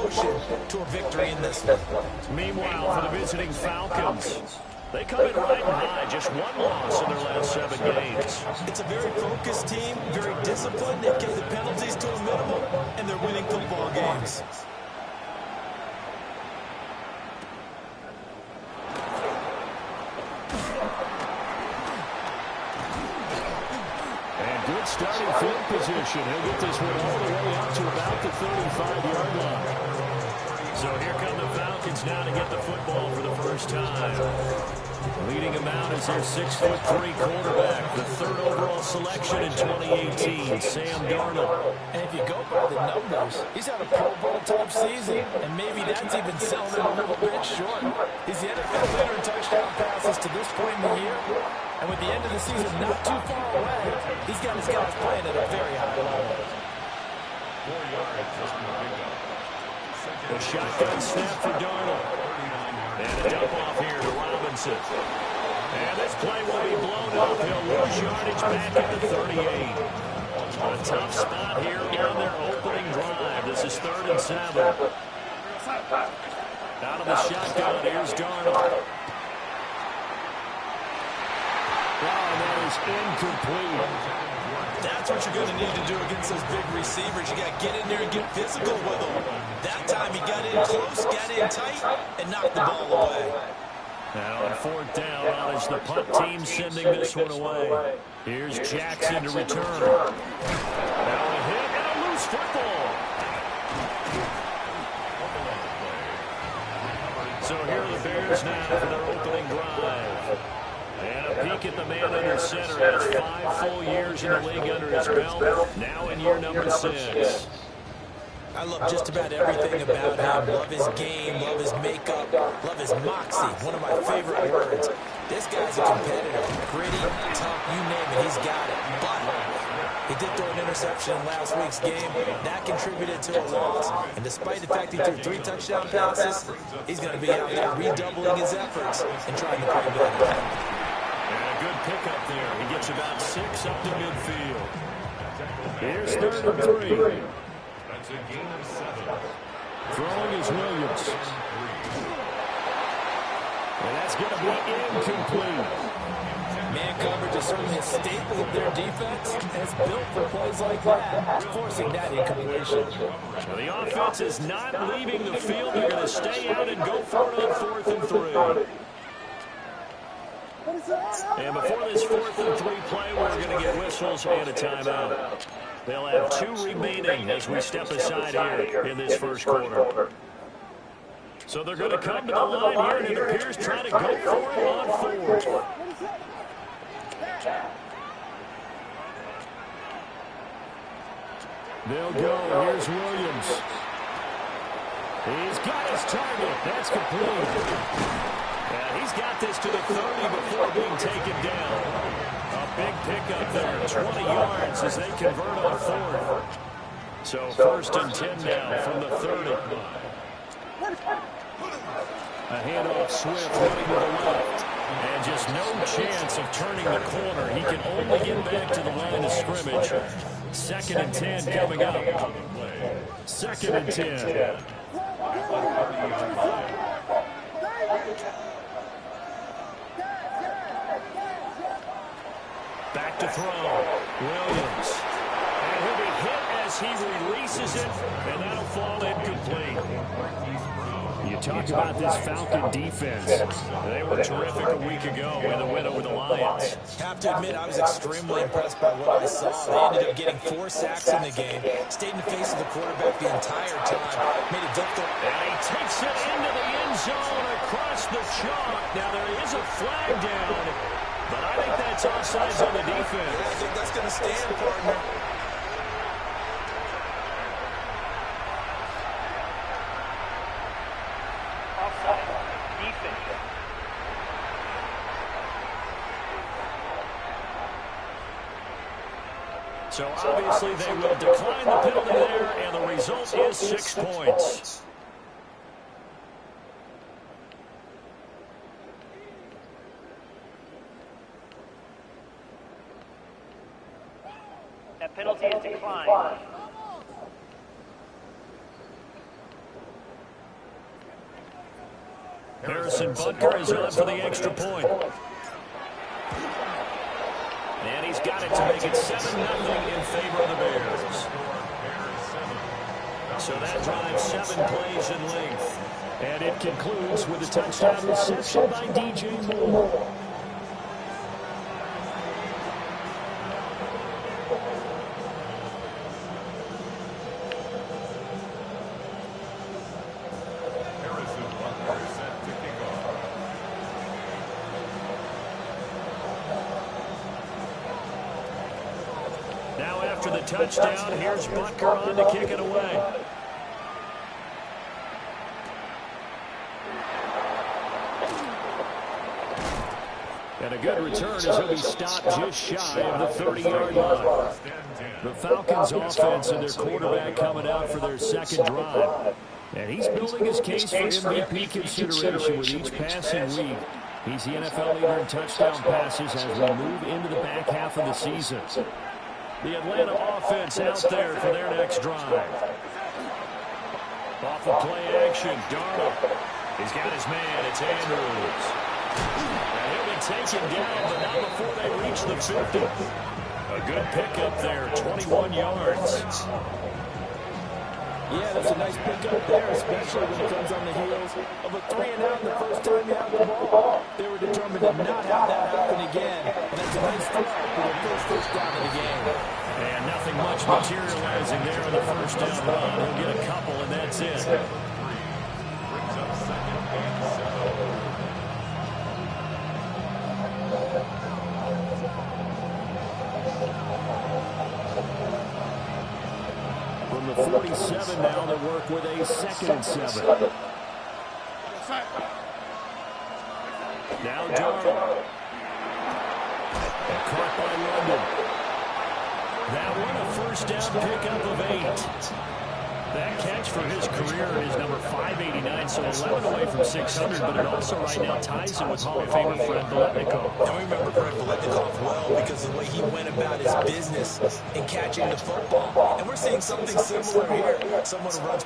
motion to a victory in this one. Meanwhile, for the visiting Falcons, they come in riding high, just one loss in their last 7 games. It's a very focused team, very disciplined. They've kept the penalties to a minimum, and they're winning football games. And good starting field position. He'll get this one all the way out to about the 35-yard line. So here come the Falcons now to get the football for the first time. Leading them out is their 6'3" quarterback, the 3rd overall selection in 2018, Sam Darnold. And if you go by the numbers, he's had a Pro Bowl-type season, and maybe that's even selling him a little bit short. He's the NFL leader in touchdown passes to this point in the year, and with the end of the season not too far away, he's got his guys playing at a very high level. 4 yards just in the pickup. The shotgun snap for Darnold. And a dump off here to Robinson. And this play will be blown up. He'll lose yardage back at the 38. A tough spot here on their opening drive. This is 3rd and 7. Out of the shotgun, here's Darnold. And that is incomplete. That's what you're going to need to do against those big receivers. You got to get in there and get physical with them. That time he got in close, got in tight, and knocked the ball away. Now on 4th down, out is the punt team sending this one away. Here's Jackson to return. Now a hit and a loose football. So here are the Bears now for their opening drive. And a peek at the man under center. Has 5 full years in the league under his belt. Now in year number 6. I love just about everything about him. Love his game, love his makeup, love his moxie. One of my favorite words. This guy's a competitor. Gritty, tough, you name it, he's got it. But he did throw an interception in last week's game. That contributed to a loss. And despite the fact he threw 3 touchdown passes, he's going to be out there redoubling his efforts and trying to play better. And a good pickup there. He gets about 6 up to midfield. Here's 3rd and 3. That's a gain of 7. Throwing is Williams. And that's going to be incomplete. Man coverage is certainly a staple of their defense, and it's built for plays like that, forcing that incompletion. So the offense is not leaving the field. They're going to stay out and go for it on 4th and 3. And before this 4th and 3 play, we're going to get whistles and a timeout. They'll have 2 remaining as we step aside here in this first quarter. So they're going to come to the line here, and it appears trying to go for it on 4th. They'll go. Here's Williams. He's got his target. That's complete. And he's got this to the 30 before being taken down. A big pickup there, 20 yards as they convert on 4th. So 1st and 10 now from the 30. A handoff, Swift running to the left. And just no chance of turning the corner. He can only get back to the line of scrimmage. 2nd and 10 coming up. 2nd and 10. Back to throw. Williams. And he'll be hit as he releases it, and that'll fall incomplete. You talk about this Falcon defense. They were terrific a week ago in the win over the Lions. Have to admit, I was extremely impressed by what I saw. They ended up getting 4 sacks in the game, stayed in the face of the quarterback the entire time, made it difficult. And he takes it into the end zone across the chalk. Now there is a flag down, but I think that's offsides on the defense. I think that's going to stand, partner. So obviously they will decline the penalty there, and the result is 6 points. That penalty is declined. Harrison Butker is on for the extra point. And he's got it to make it 7-0 in favor of the Bears. So that drives 7 plays in length. And it concludes with a touchdown reception by DJ Moore. Now after the touchdown, here's Butker on to kick it away. And a good return as he'll be stopped just shy of the 30-yard line. The Falcons offense and their quarterback coming out for their second drive. And he's building his case for MVP consideration with each passing week. He's the NFL leader in touchdown passes as we move into the back half of the season. The Atlanta offense out there for their next drive. Off of play action, Darnold. He's got his man, it's Andrews. And he'll be taken down, but not before they reach the 50. A good pickup there, 21 yards. Yeah, that's a nice pickup there, especially when it comes on the heels of a 3-and-out the first time you have the ball. They were determined to not have that happen again. And that's a nice start for their first down of the game. And nothing much materializing there on the first down run. He'll get a couple, and that's it. Brings up 2nd and 7. From the 47 now, they work with a 2nd and 7. Now Darnold. Caught by London. That one a first down pickup of 8. That catch for his career is number 589, so 11 away from 600, but it also right now ties him with Hall of Famer Fred Biletnikoff. And we remember Fred Biletnikoff well because of the way he went about his business in catching the football. And we're seeing something similar here. Someone who runs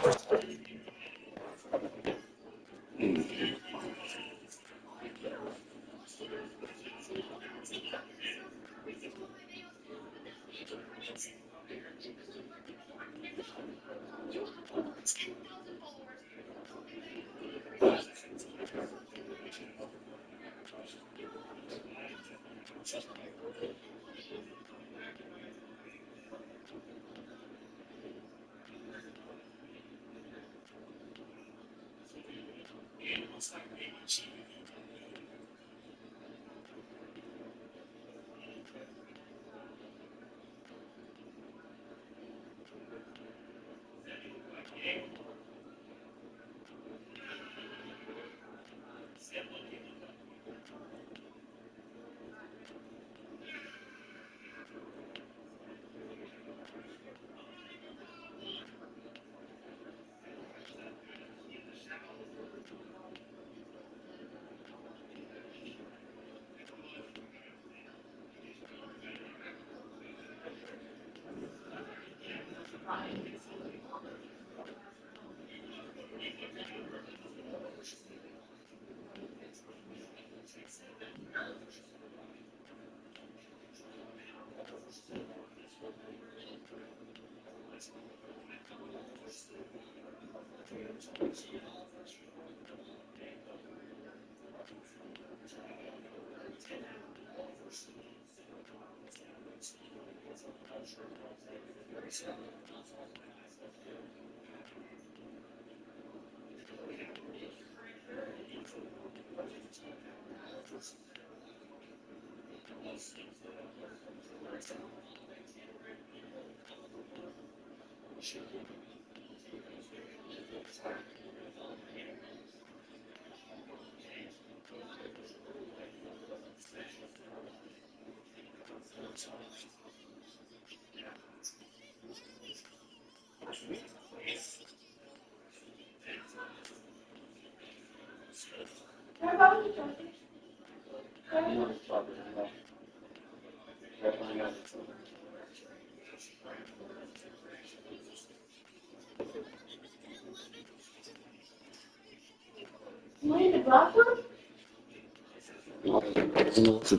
The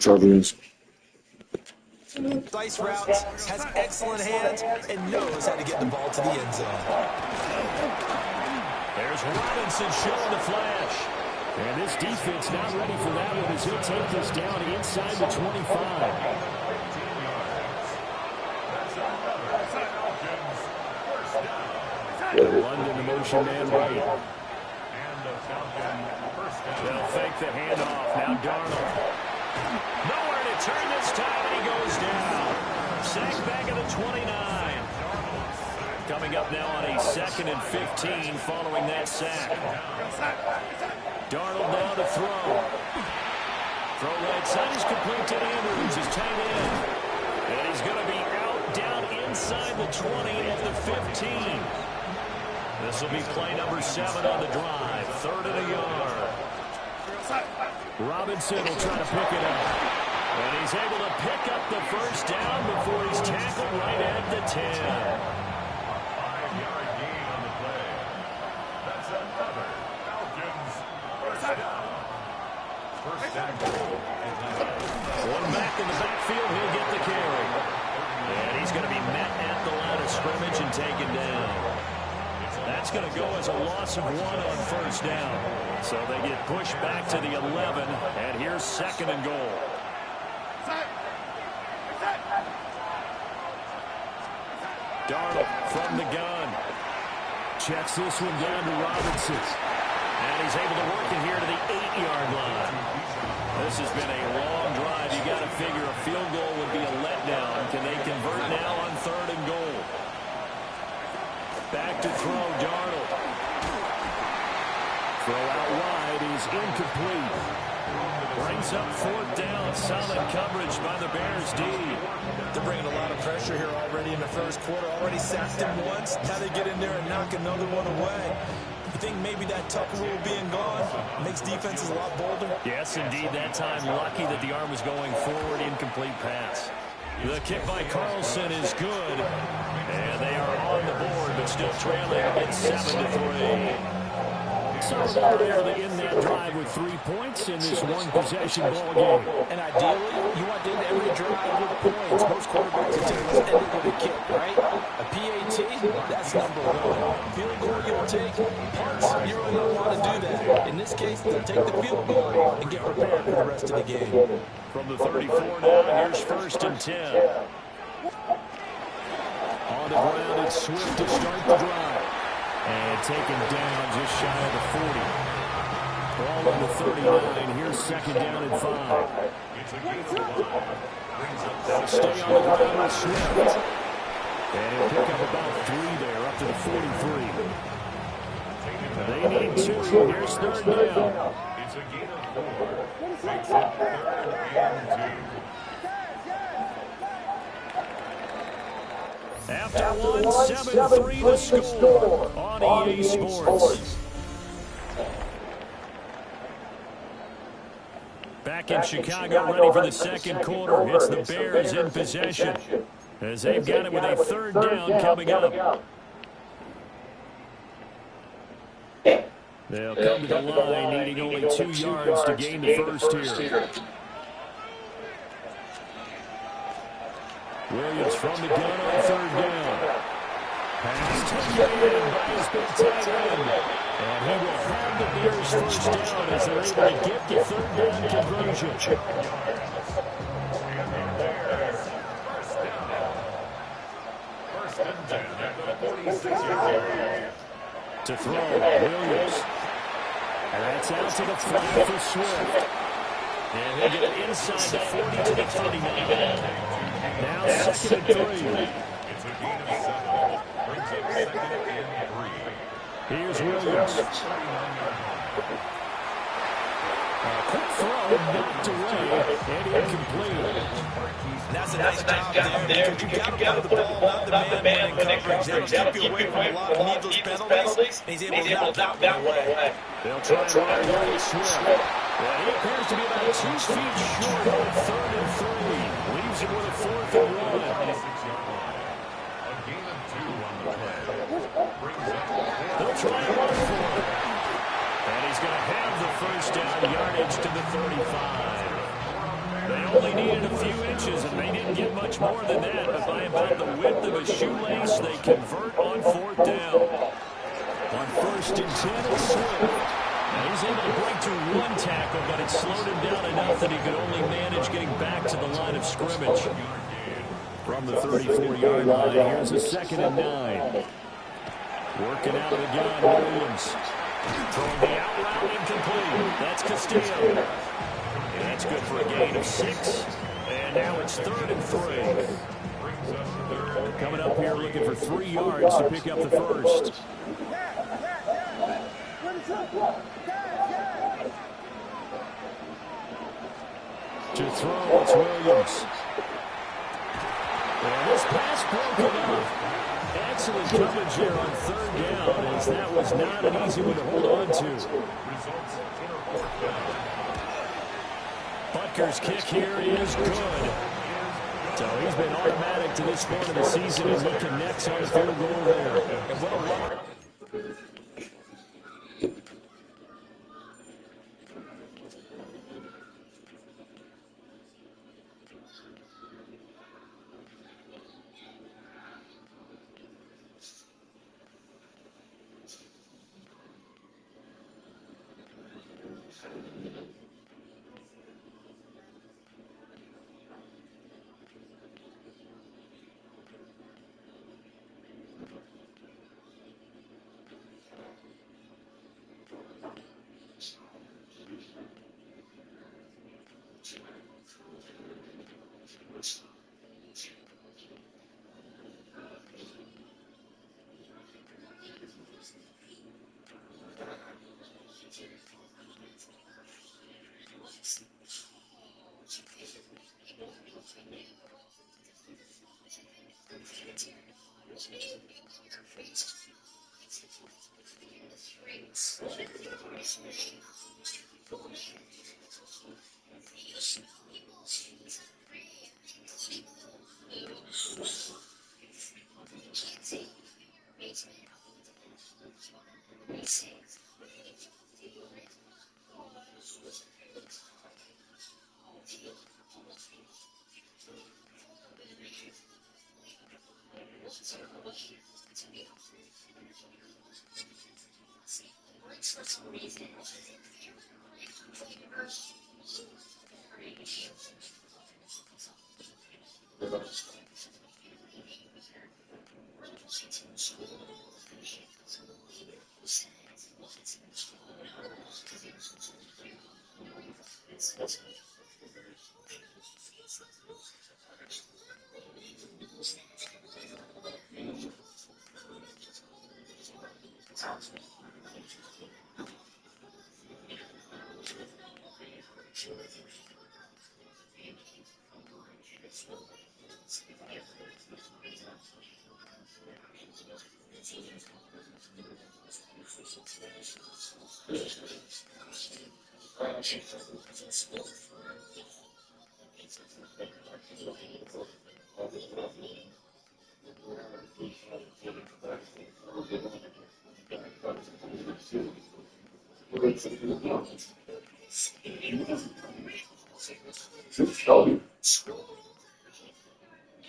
Chargers. Slice routes, has excellent hands, and knows how to get the ball to the end zone. There's Robinson showing the flash. And this defense not ready for that one as he'll take this down inside the 25. London, the motion man right. They'll fake the handoff. Now Darnold. Nowhere to turn this time, and he goes down. Sacked back at the 29. Coming up now on a 2nd and 15 following that sack. Darnold now to throw. Throw right side is complete to Andrews, his tight end. And he's going to be out down inside the 20 at the 15. This will be play number 7 on the drive. 3rd and a yard. Robinson will try to pick it up. And he's able to pick up the first down before he's tackled right at the 10. 5-yard gain on the play. That's another Falcons first down. First and goal. One back in the backfield, he'll get the carry. And he's going to be met at the line of scrimmage and taken down. That's going to go as a loss of 1 on first down. So they get pushed back to the 11, and here's 2nd and goal. Darnold from the gun. Checks this one down to Robinson. And he's able to work it here to the 8-yard line. This has been a long drive. You got to figure a field goal would be a letdown. Can they convert now on 3rd and goal? Back to throw, Darnold. Throw out wide is incomplete. Brings up 4th down. Solid coverage by the Bears D. They're bringing a lot of pressure here already in the first quarter. Already sacked him once. Now they get in there and knock another one away. You think maybe that Tucker rule being gone makes defenses a lot bolder? Yes, indeed. That time lucky that the arm was going forward. Incomplete pass. The kick by Carlson is good. And they are on the board, but still trailing. It's 7-3. So they're in that drive with 3 points in this one-possession ball game. And ideally, you want to end every drive with points. Most quarterbacks are taking this ending with a kick, right? A PAT, that's number 1. Field goal, you'll take. Punts, you really don't want to do that. In this case, they'll take the field goal and get prepared for the rest of the game. From the 34 now, here's 1st and 10. On the ground, it's Swift to start the drive. And taken down just shy of the 40. Ball on the 39. Here's 2nd down and 5. They'll stay on the ground with Swift. And he'll pick up about 3 there, up to the 43. They need 2. Here's 3rd down. It's a gain of 4. Makes it 3rd and 2. After 1, 7-3 to score on EA Sports. Back in Chicago, ready for the 2nd quarter. It's the Bears in possession as they've got it with a 3rd down coming up. They'll come to the line, needing only 2 yards to gain the first here. Williams from the gun on 3rd down. Pass taken in by his big tight end. And he will have the Bears first down as they're able to get the 3rd down conversion. First and 10 at the 46-yard. To throw, Williams. And that's out to the flat for Swift. And he'll get it inside the 40 to the 39. Now 2nd and 3. It's a gain of 7. Brings up 2nd and 3. Here's Williams. Quick throw, knocked away, and incomplete. That's a nice job there because you got to put the ball, not the man in coverage. That'll keep you away from a lot of needless penalties. He's able to knock that one away. They'll try to run away Swift. Well, he appears to be about 2 feet short on 3rd and 3. Leaves him with a 4th and 1. A gain of 2 on the play. Brings up They'll try to run for it. And he's going to have the scrimmage to the 35. They only needed a few inches, and they didn't get much more than that. But by about the width of a shoelace, they convert on 4th down. On 1st and 10, it's Swift. And he's able to break through 1 tackle, but it slowed him down enough that he could only manage getting back to the line of scrimmage. From the 34-yard line, here's a 2nd and 9. Working out of the gun, Williams. Throwing the out route incomplete. That's Castillo. And that's good for a gain of 6. And now it's 3rd and 3. Coming up here looking for 3 yards to pick up the first. To throw, it's Williams. And this pass broken up. Excellent coverage here on 3rd down, as that was not an easy one to hold on to. Butker's kick here is good. So he's been automatic to this point of the season, and he connects on the field goal there. And what a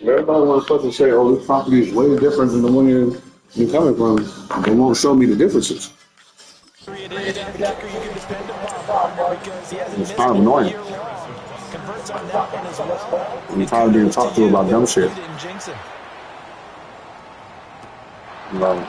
Everybody wants to say, oh, this property is way different than the one you're coming from. They won't show me the differences. It's kind of annoying. I'm tired of being talked to about dumb shit. Like,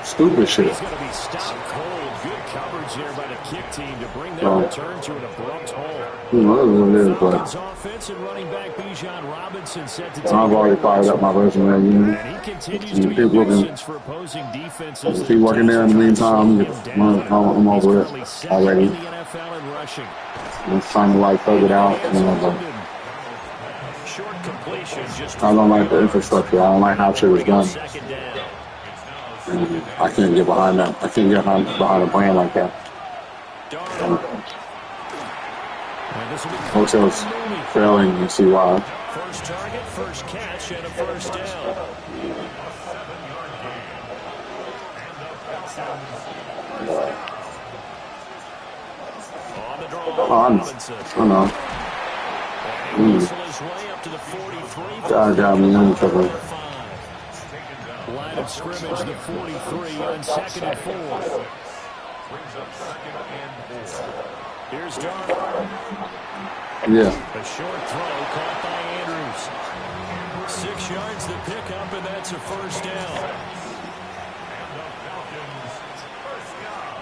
stupid shit. He's going to be stopped cold. Good coverage here by the kick team to bring that return to an abrupt hole. Who knows what it is, but Offense and running back Bijan Robinson set to take I've already fired up my resume. and he continues to be a nuisance for opposing defenses. Keep working there in the meantime. I'm over it already. It's time to like thug it out. I don't like the infrastructure. I don't like how shit was done. And I can't get behind that. I can't get behind a brand like that. Hotels failing, you see why. First target, first catch, and a first down. Robinson. I know. And he whistled his way up to the 43. Got me in trouble. Line of scrimmage, the 43 on 2nd and 4. Brings up 2nd and 4. Here's Darnold. Yeah. A short throw caught by Andrews. 6 yards the pickup, and that's a first down. And the Falcons, first down.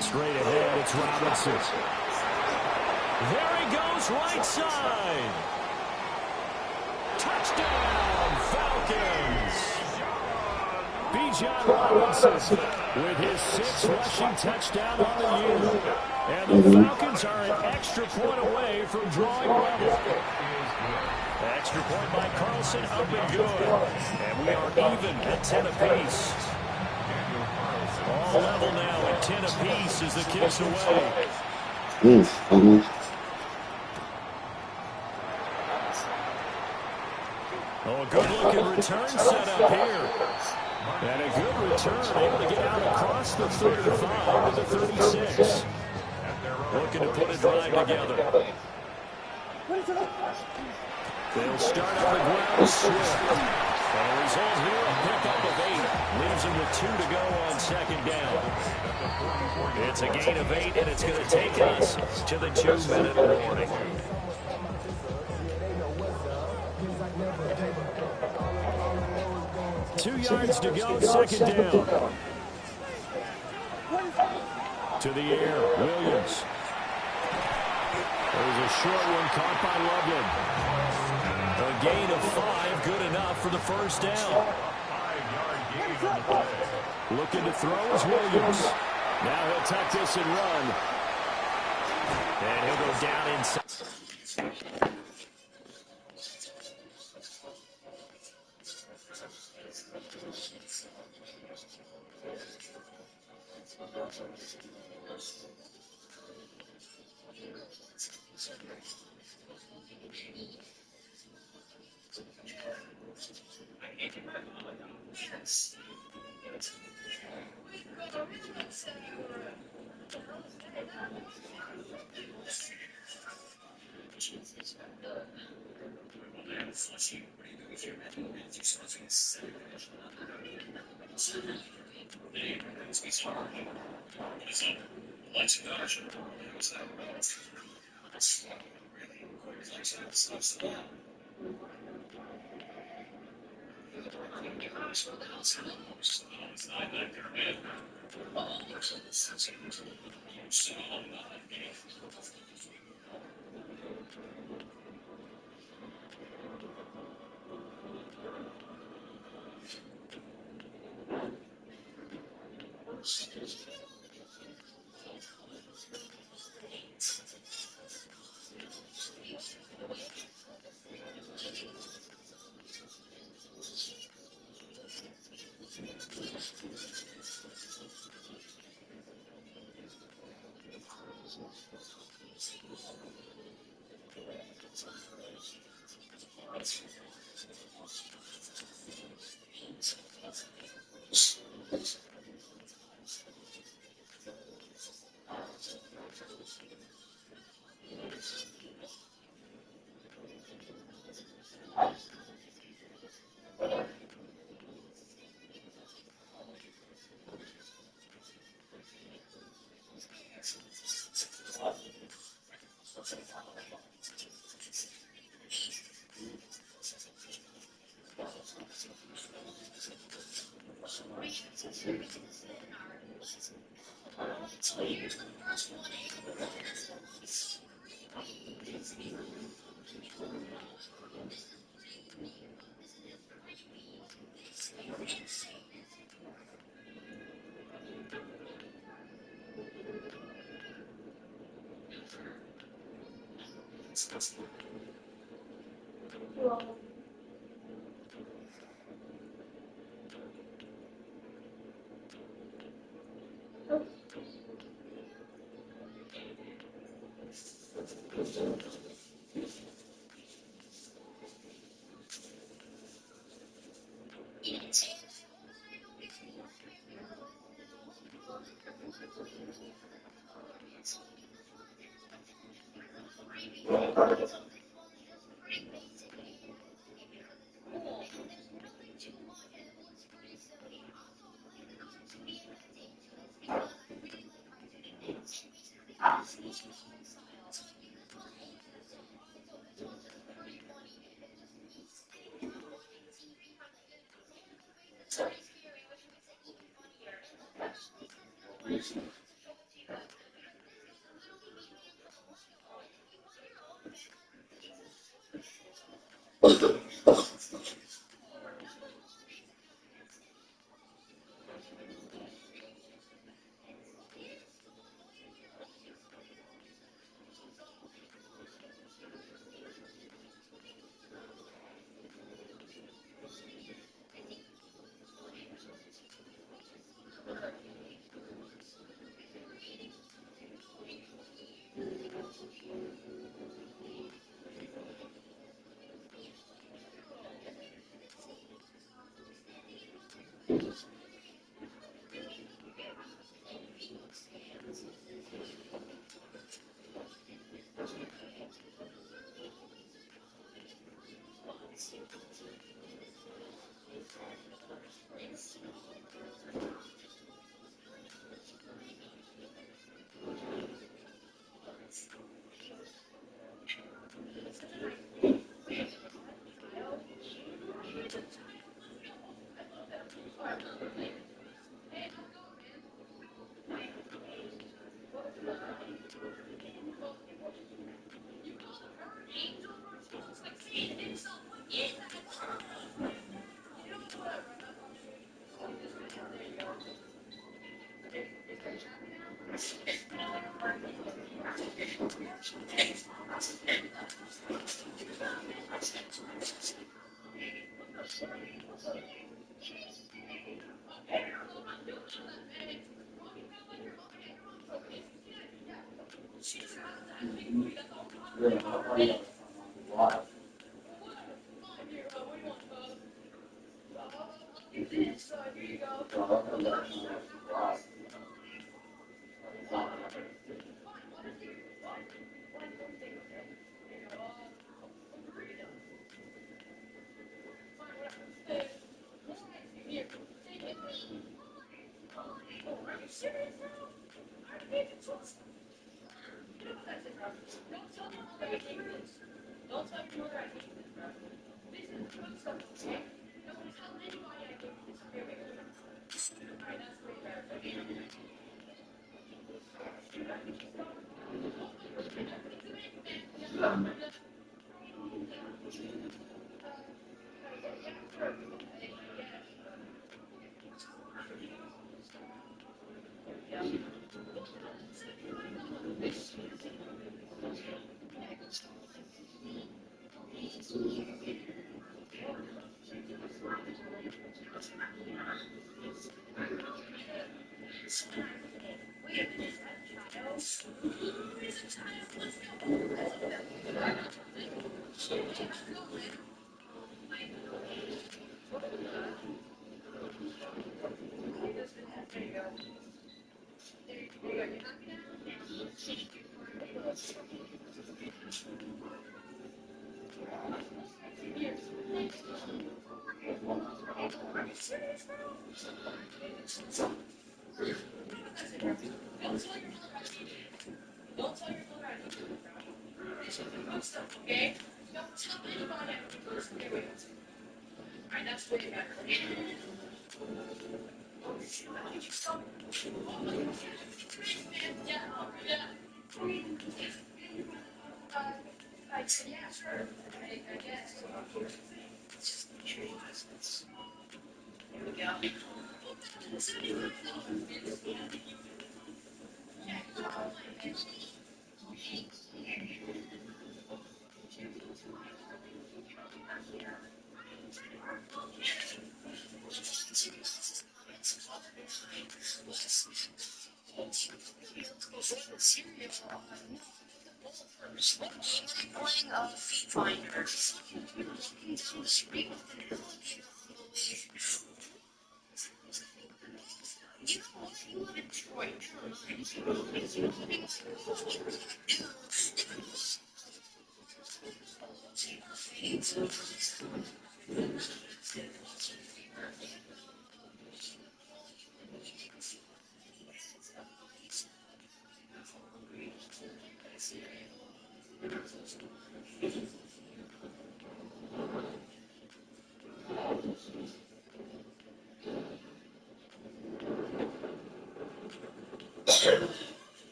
Straight ahead, it's Robinson. There he goes, right side. Touchdown, Falcons. Bijan Robinson with his 6th rushing touchdown on the year. And the Falcons are an extra point away from drawing level. Extra point by Carlson, up and good. And we are even at 10 apiece. All level now at 10 apiece as the kick's away. Oh, a good-looking return set up here. And a good return, able to get out across the 35 to the 36. Looking to put a drive together. They'll start on the ground Swift. And the result here, a pickup of 8. Leaves him with 2 to go on 2nd down. It's a gain of 8, and it's going to take us to the 2-minute warning. 2 yards to go, 2nd down. To the air, Williams. There's a short one caught by Loveland. A gain of 5, good enough for the first down. 5-yard gain on the play. Looking to throw is Williams. Now he'll tuck this and run. And he'll go down inside.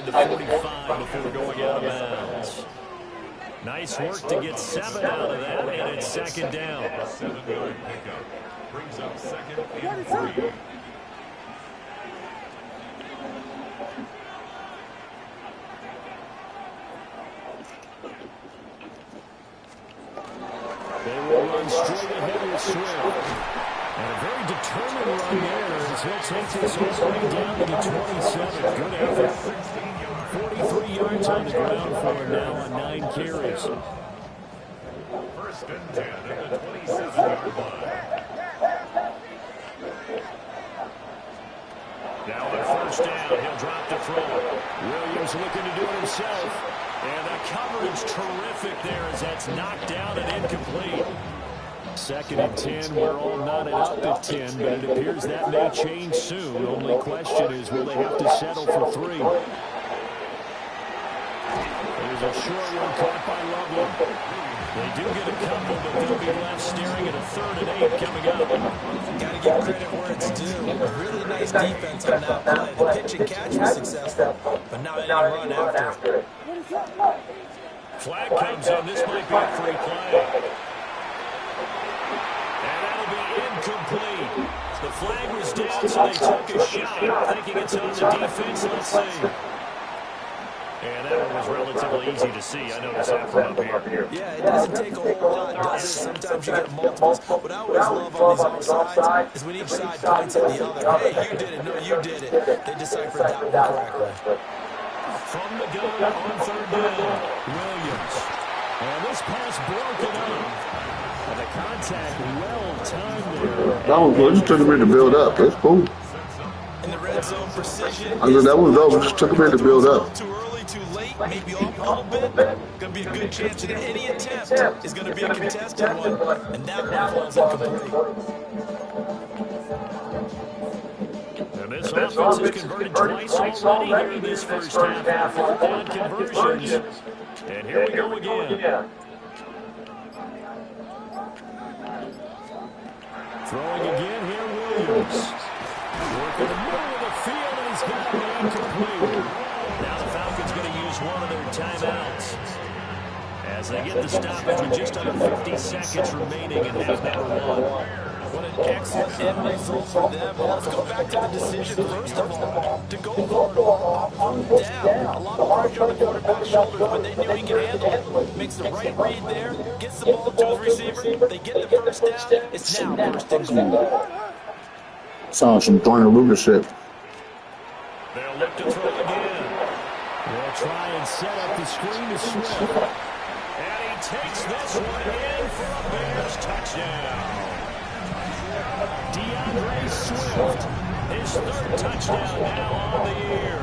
The 45 before going out of bounds. Nice work to get 7 out of that, and it's second down. 7-yard pickup brings up second and 3. They will run straight ahead with Swift. And a very determined run there as he'll take this all the way down to the 27. Good effort. 43 yards on the ground for him now on 9 carries. First and 10 at the 27-yard line. Now on first down, he'll drop the throw. Williams looking to do it himself. And the coverage terrific there as that's knocked down and incomplete. Second and 10, we're all knotted up at 10, but it appears that may change soon. Only question is, will they have to settle for 3? There's a short one caught by Loveland. They do get a couple, but they'll be left staring at a 3rd and 8 coming up. Got to give credit where it's due. Really nice defense on that play. The pitch and catch was successful, but now they run after it. Flag comes in. This might be a free play. And that'll be incomplete. The flag was down, so they took a shot, thinking it's on the defense. Let's see. And that one was relatively easy to see. I noticed that from up here. Yeah, it doesn't take a whole lot, does it? Sometimes you get multiples. What I always love on these offsides is when each side points at the other. Hey, you did it. No, you did it. They deciphered that one correctly. From the gun on 3rd down, Williams. And this pass broken up. And the contact well timed there. That was good. Just took a minute to build up. That's cool. In the red zone precision. I mean, that was over. Just took a minute to build up. Too early, too late, maybe off a little bit. Going to be a good chance that any attempt is going to be a contested one. And that one falls incomplete. And this offense has converted twice already here in this first half. 4th down conversions. And here we go again. Throwing again here, Williams. Working the middle of the field, and he's got it incomplete. Now the Falcons going to use one of their timeouts. As they get the stoppage with just under 50 seconds remaining in half number one. What an excellent end result for them. Well, let's go back to the decision, first of all, to go for it on down. A lot of pressure on the quarterback's shoulders, but they knew he could handle it. Makes the right read there, gets the ball to his receiver. They get the first down. It's now first and goal. Sounds some Darnold shit. They'll look to throw again. They'll try and set up the screen to Swift. And he takes this one in for a Bears touchdown. DeAndre Swift, his third touchdown now on the year.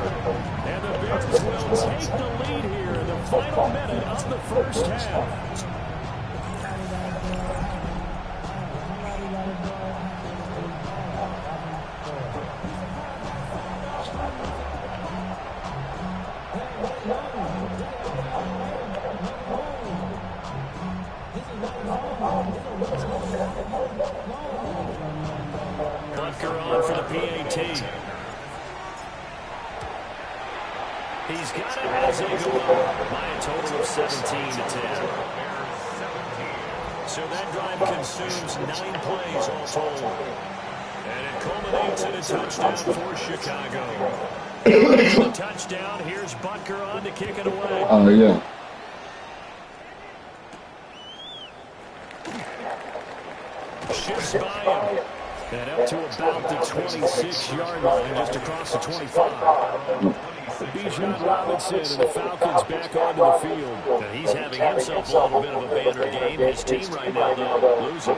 And the Bears will take the lead here in the final minute of the first half. Butker on for the PAT. He's got it as they go up by a total of 17 to 10. So that drive consumes 9 plays all told. And it culminates in a touchdown for Chicago. Touchdown. Here's Butker on to kick it away. Oh, yeah. Shifts by him. And up to about the 26-yard line, just across the 25. Bijan Robinson and the Falcons back onto the field. And he's having himself a little bit of a banner game. His team right now, though, losing.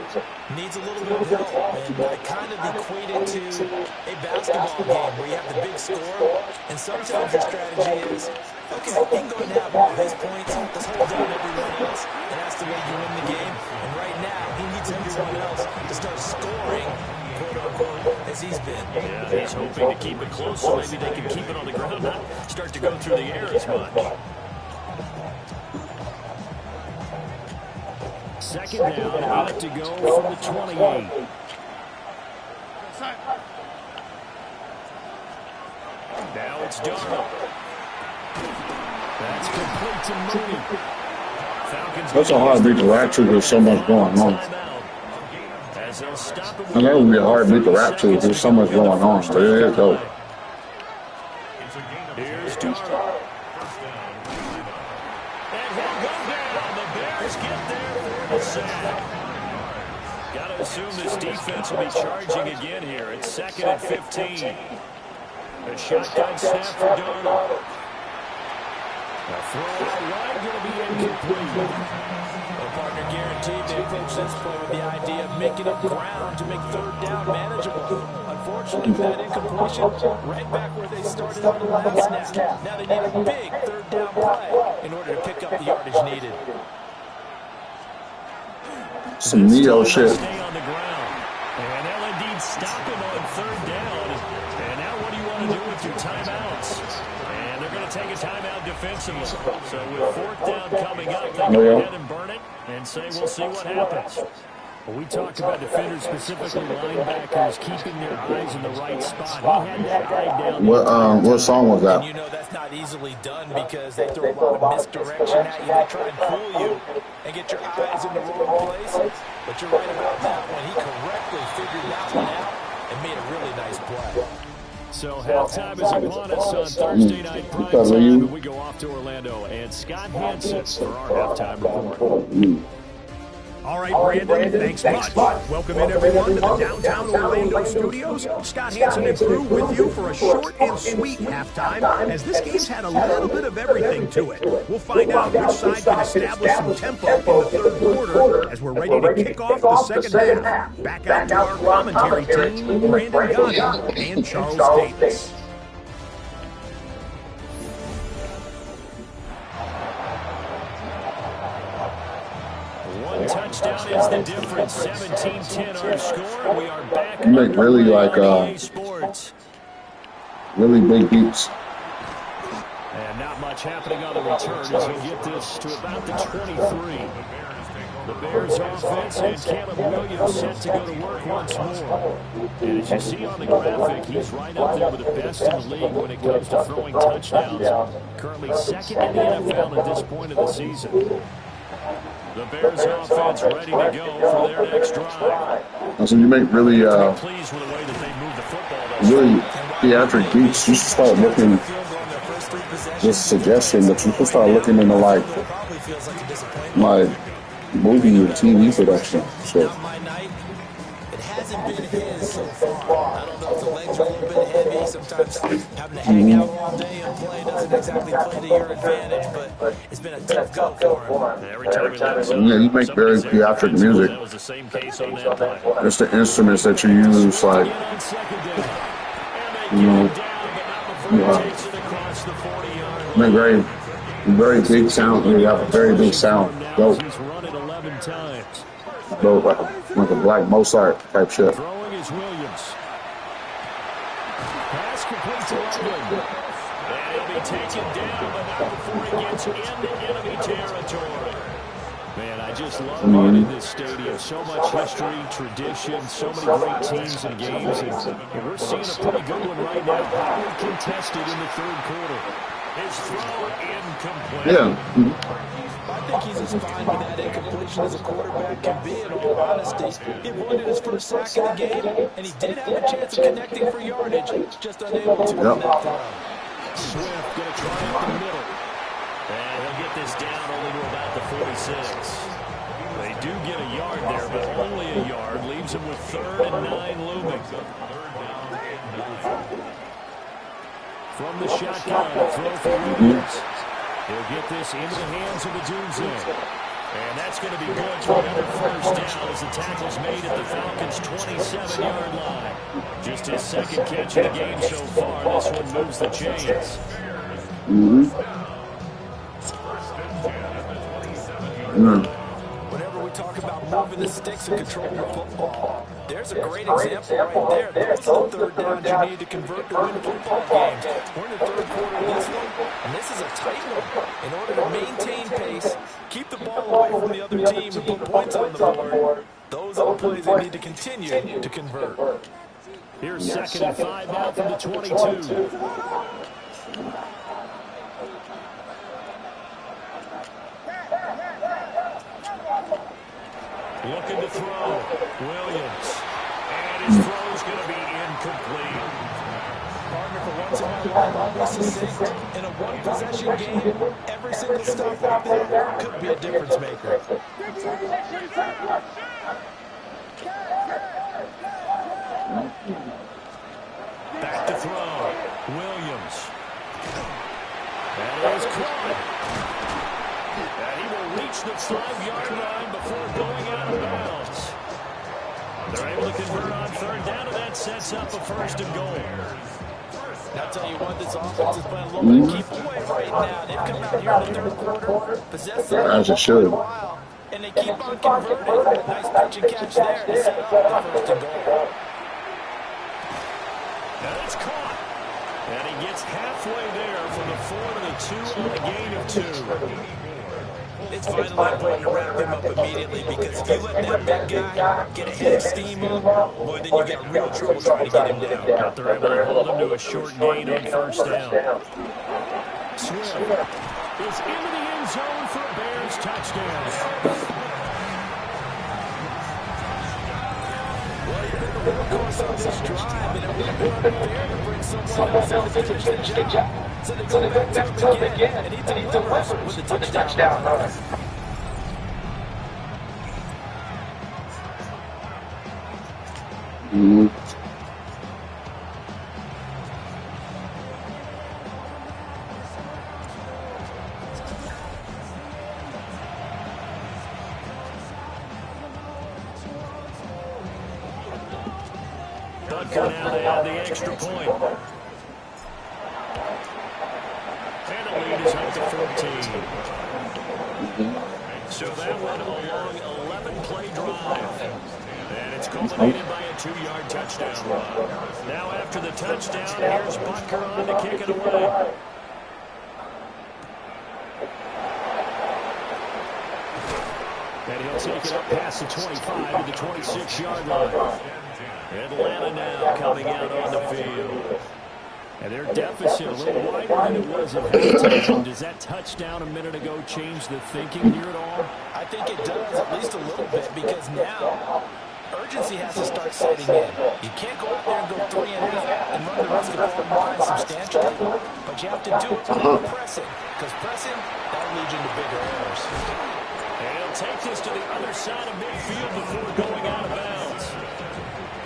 Needs a little bit of help, and I kind of equate it to a basketball game where you have the big score, and sometimes your strategy is, okay, he can go and have all his points, let's hold down everyone else, and that's the way you win the game. And right now, he needs everyone else to start scoring, quote-unquote, as he's been. Yeah, he's hoping to keep it close so maybe they can keep it on the ground, not start to go through the air as much. Second down, out to go from the 28. Now it's Darnold. That's complete to Mooney. Falcons. That's a hard beat to rap to. There's so much going on. I know it would be a hard beat to rap to. There's so much going on. But it is dope. Here's Darnold. And he'll go down. The Bears get there for the sack. Got to assume this defense will be charging again here. It's 2nd and 15. A shotgun snap for Darnold. A throw out wide going to be incomplete. Well, partner, guaranteed they approach this play with the idea of making up ground to make third down manageable. Unfortunately, for that incompletion, right back where they started on the last snap. Now they need a big third down play in order to pick up the yardage needed. Some Neo shit. Stay on the ground. And they'll indeed stop him on third down. And now what do you want to do with your timeouts? And they're going to take a timeout defensively. So with 4th down coming up, they go ahead and burn it and say we'll see what happens. Well, we talked about defenders, specifically linebackers, keeping their eyes in the right spot. He had that eye down. What song was that? And you know that's not easily done because they throw a lot of misdirection at you. They try and pull you and get your eyes in the wrong places. But you're right about that one. He correctly figured that one out and made a really nice play. So halftime is upon us on Thursday night prime time, and we go off to Orlando. And Scott Hansen for our halftime report. All right, Brandon, thanks much. Welcome in, everyone, to the downtown Orlando studios. Scott Hansen and crew with you for a short and sweet halftime, as this game's had a little bit of everything to it. We'll find out which side can establish some tempo in the third quarter as we're ready to kick off the second half. Back out to our commentary team, Brandon Gaudin and Charles Davis. Touchdown is the difference. 17-10 our score. We are back. You make really like Sports. really big beats. And not much happening on the return as we get this to about the 23. The Bears offense and Caleb Williams set to go to work once more. And as you see on the graphic, he's right up there with the best in the league when it comes to throwing touchdowns. Currently 2nd in the NFL at this point of the season. Bears offense ready to go for their next drive. So you make really, Pleased with the way that they move the football. really theatric beats. You should start looking. Just a suggestion, but you should start looking into like movie and TV production. So. It hasn't been his so far. I don't know if the legs are a little bit heavy. Sometimes having to hang out all day and play doesn't exactly play to your advantage, but it's been a tough go for him. Every time he lets up, Yeah, you make very theatric music. that was the same case on that play. It's the instruments that you use, like, you know, make very, very big sound. You have a very big sound. Dope. He's run it 11 times. Dope, like a Black Mozart type shit. Throwing is Williams. Pass complete to Loveland. And he'll be taken down, but not before he gets into enemy territory. Man, I just love being in this stadium. So much history, tradition, so many great teams and games. And we're seeing a pretty good one right now. Highly contested in the third quarter. His throw incomplete. Yeah. I think he's as fine with that incompletion as a quarterback can be, in all honesty. He avoided his first sack of the game, and he did have a chance of connecting for yardage, just unable to on that throw. Swift going to try up the middle. And he'll get this down only to about the 46. They do get a yard there, but only a yard. Leaves him with 3rd and 9 looming. From the shotgun, throw for Williams. He'll get this into the hands of the Doomsday. And that's going to be good for another first down as the tackle's made at the Falcons' 27-yard line. Just his second catch of the game so far. This one moves the chains. Whenever we talk about moving the sticks and controlling the football, there's a great example right there. Those are the third downs you need to convert to win football games. We're in the third quarter of this one, and this is a tight one. In order to maintain pace, keep the ball away from the other team, and put points on the board, those are the plays they need to continue to convert. Here's 2nd and 5 now from the 22. Looking to throw. Williams. And his throw's going to be incomplete. Partner, for once in my life, always succinct. In a one-possession game, every single stop like that could be a difference maker. Back to throw. Williams. That is caught. And he will reach the 5-yard line before going out of bounds. They're able to convert on 3rd down, and that sets up a 1st and goal. I'll tell you what, this offense is playing a little bit keep away right now. They've come out here in the third quarter, possessed the lead for a while, and they keep on converting. Nice pitch and catch there to set up the 1st and goal. And it's caught. And he gets halfway there from the 4 to the 2 on a gain of 2. It's vitally important to wrap him up immediately, because if you let that big guy get ahead of steam up, boy, then you got real trouble trying to get him down. But they're able to hold him to a short gain on 1st down. Swift is into the end zone for a Bears touchdown. Well, you've been the workhorse on this drive, and it would be unfair to bring someone else in to finish the job. So they go back to him again, and he delivers with a touchdown. Butker now to add the extra point. And the lead is up to 14. So that went a long 11-play drive. And it's culminated by a 2-yard touchdown run. Now after the touchdown, here's Butker on to kick it away. And he'll take it up past the 25 to the 26-yard line. Atlanta now coming out on the field. And their deficit a little wider than it was at halftime. Does that touchdown a minute ago change the thinking here at all? I think it does, at least a little bit, because now urgency has to start setting in. You can't go out there and go 3 and out and run the risk of falling behind substantially, but you have to do it without pressing, because pressing, that'll lead you into bigger errors. And he'll take this to the other side of midfield before going out of bounds.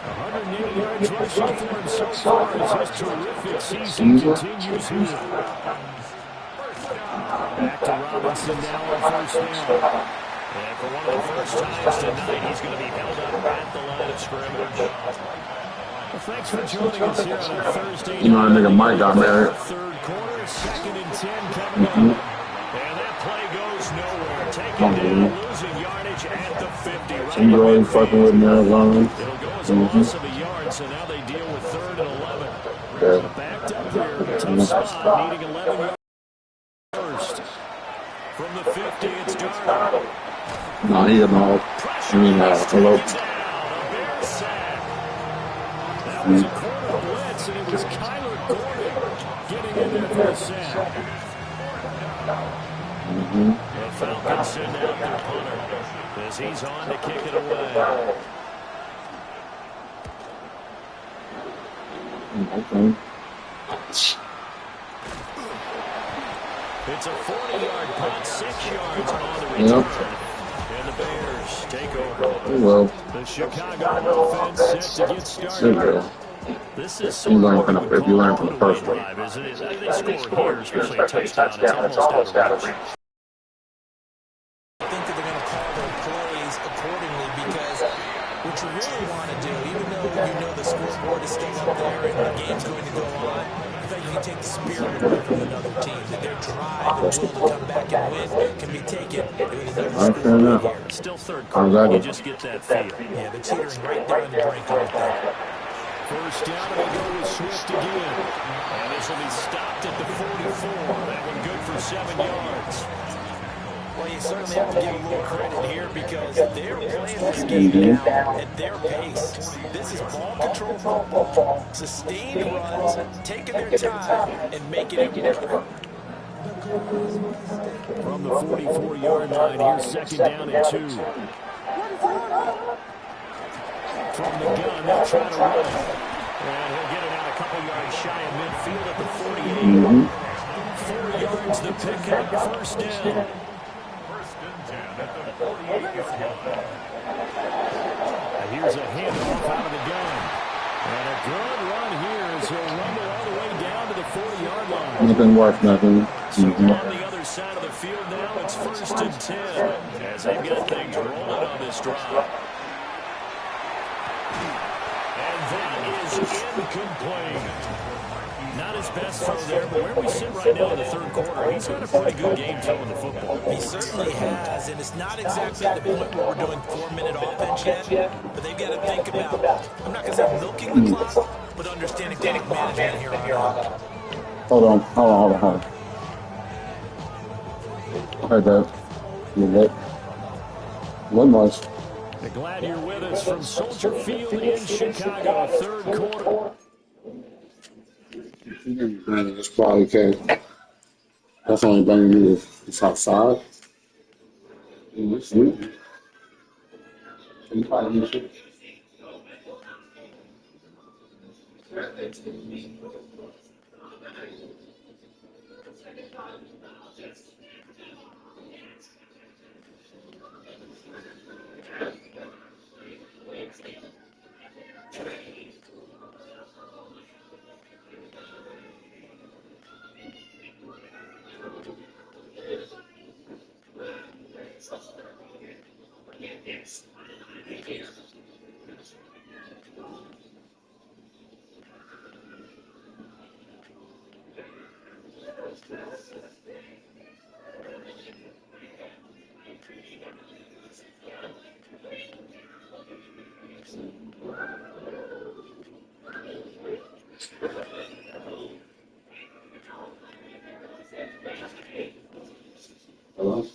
180 yards rushing for him so far as his terrific season continues here. Back to Robinson now on first down. And for one of the first times tonight, he's going to be held up at the line of scrimmage. Well, thanks for joining us here on a Thursday night. You know that nigga Mike got married. Third quarter, 2nd and 10 coming up. And that play goes nowhere. Taken down, losing yardage at the 50. Right You already fucking with Arizona. It'll go as a loss of a yard, so now they deal with 3rd and 11. Yeah. Backed up here, tough spot, needing 11 yards first. From the 50, it's Darnold. No, he didn't know. I mean, hello. That was a corner blitz, and it was Kyler Gordon getting in there for the sack. The Falcons send out their punter as he's on to kick it away. Okay. It's a 40-yard punt, 6 yards on the return. And the Bears take over. Well, The Chicago offense set to get started. This is if you learn from the first one. drive, isn't it? They score here, especially a touchdown. It's almost out of reach. I think that they're going to call their plays accordingly, because what you really want to do, even though you know the scoreboard is still up there and the game's going to go on, I think you can take the spirit away from another team, that their drive and will to come back and win can be taken with another score right here. Still third quarter, you just get that feel. Yeah, they're teetering right there on the brink of it. First down, and they go with Swift again. And this will be stopped at the 44. That one good for 7 yards. Well, you certainly have to give a little credit here, because they're playing this game now at their pace. This is ball control football, sustained runs, taking their time, and making it work. From the 44-yard line, here's 2nd down and 2. From the gun, they'll try to run. And he'll get it out a couple yards shy of midfield at the 48. 4 yards the pickup, first down. Here's a handoff out of the gun. And a good run here as he'll rumble all the way down to the 40-yard line. Nothing worth nothing. So on the other side of the field now, it's 1st and 10 as they've got things rolling on this drive. And that is incomplete. Not his best throw there, but where we sit right now in the 3rd quarter, he's got a pretty good game throwing the football. He certainly has, and it's not exactly at the point where we're doing 4-minute offense yet, but they've got to think about, I'm not going to say milking the clock, but understanding clock management here on out. Hold on. Heard that. One much. Glad you're with us from Soldier Field in Chicago, 3rd quarter. It's probably okay. That's only bringing me is outside. Sleep. You probably need to. Hello?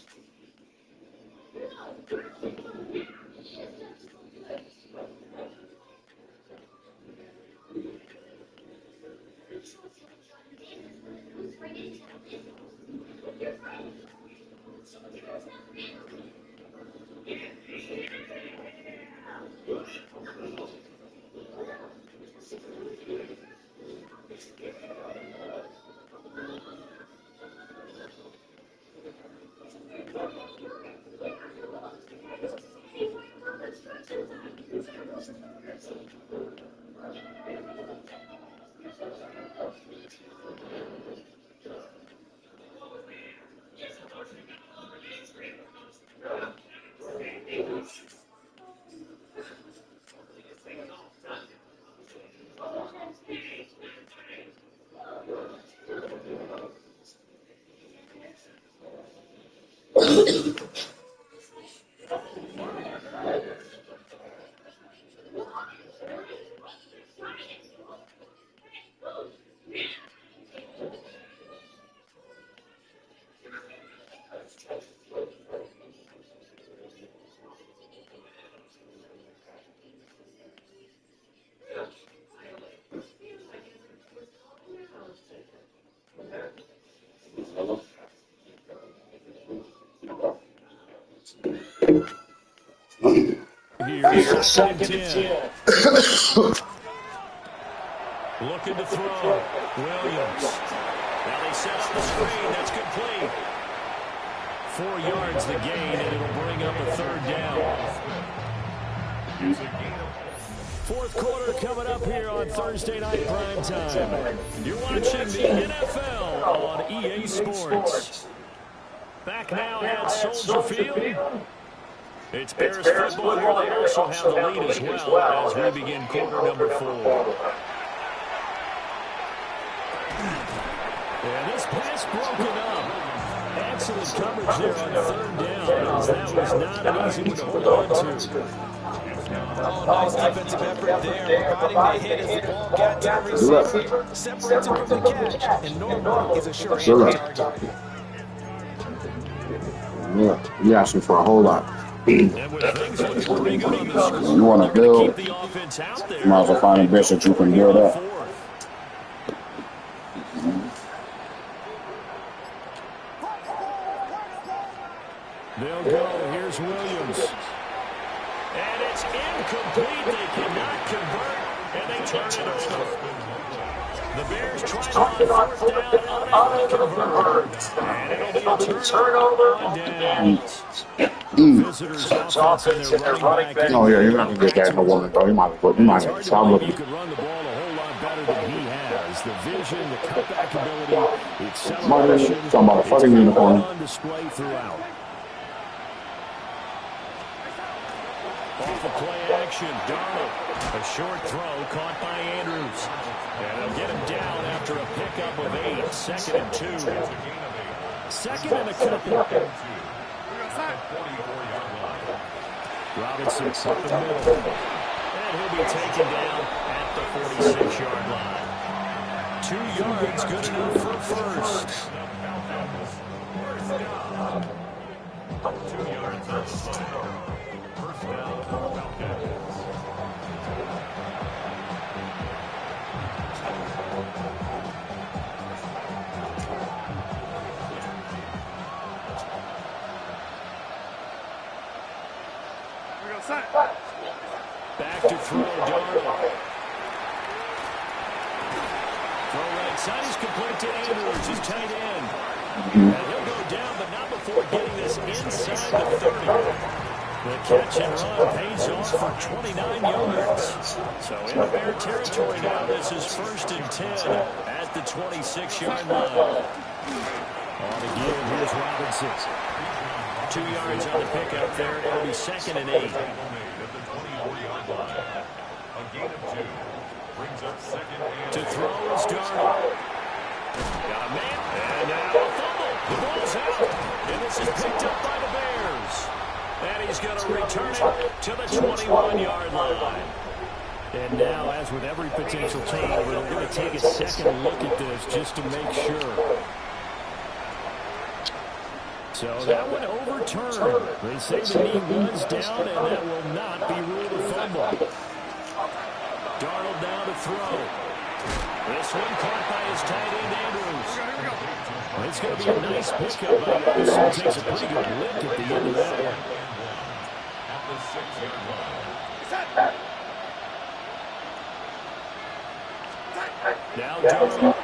Here's second and 10. Looking to throw. Williams. Now they set up the screen. That's complete. 4 yards the gain, and it'll bring up a third down. Fourth quarter coming up here on Thursday Night Primetime. You're watching the NFL on EA Sports. Back now at Soldier Field. It's Bears football here. They also have the lead as well as we begin quarter number 4. And this pass broken up. Excellent coverage there on third down, as that was not an easy one to hold on to. Oh, nice defensive effort there. Providing the hit as the ball got to the receiver. Separates him from the catch. And Norman is a sure target. Yeah, you asking for a whole lot. And with things looking pretty good on the score, You want to build, keep the offense out there. you might as well find the best that you can build up. They'll go. Here's Williams. And it's incomplete. They cannot convert, and they turn it over. The Bears try on fourth down, unable to convert. And it'll be a turnover on downs. Visitors offense and their running back. Oh, yeah, you're not going to get that in a woman, bro. You might as well stop looking. You could run the ball a whole lot better than he has. The vision, the cutback ability, the acceleration. Talking about a fucking uniform. On display throughout. Off of play action, Darnold. A short throw caught by Andrews. And they'll get him down after a pickup of 8. Second and 2. Second and a couple. Robinson up the middle. And he'll be taken down at the 46-yard line. 2 yards, good enough for first. 2 yards on the play. First down, Falcons. Back to throw, Darnold. Throw right side is complete to Andrews, his tight end. And he'll go down, but not before getting this inside the 30. The catch and run pays off for 29 yards. So in the Bear territory now, this is first and 10 at the 26-yard line. On the give, here's Robinson. 2 yards on the pickup there. It'll be second and 8. To throw is Darnold. Got a man. And now a fumble. The ball's out. And this is picked up by the Bears. And he's going to return it to the 21-yard line. And now, as with every potential turnover, we're going to take a second look at this just to make sure. So that one overturned. They say the knee was down, and that will not be ruled a fumble. Darnold down to throw. This one caught by his tight end, Andrews. It's going to be a nice pickup by Anderson. Takes a pretty good lick at the end of that one. At the 6-yard line. Now Darnold.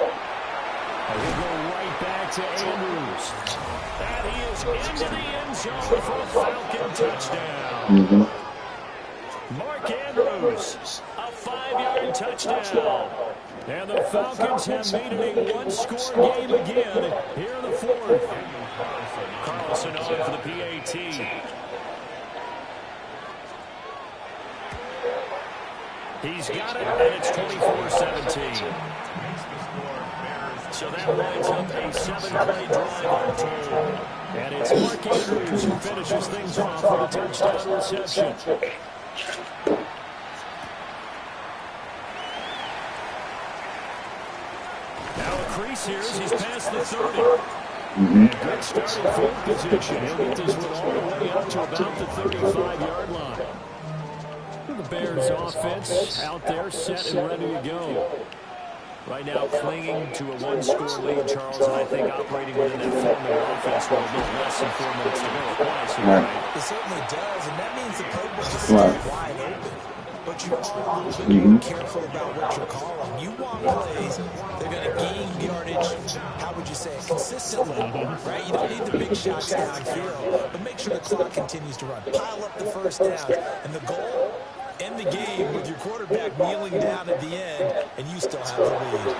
He'll go right back to Andrews. And he is into the end zone for a Falcon touchdown. Mark Andrews, a 5-yard touchdown. And the Falcons have made it a one-score game again here in the fourth. Carlson on for the PAT. He's got it, and it's 24-17. So that winds up a 7-play drive on total. And it's Mark Andrews who finishes things off with a touchdown reception. Now a crease here as he's past the 30. Good starting field position. He'll get this one all the way up to about the 35-yard line. The Bears offense out there set and ready to go. Right now clinging to a one-score lead, Charles, and I think operating within that 4-minute offense with a little less than 4 minutes to go. It certainly does, and that means the playbook is still wide open. But you are a little bit more careful about what you're calling. You want plays, they're going to gain yardage, how would you say it, consistently, right? You don't need the big shots downfield, but make sure the clock continues to run. Pile up the first downs, and the goal, end the game with your quarterback kneeling down at the end, and you still have the lead.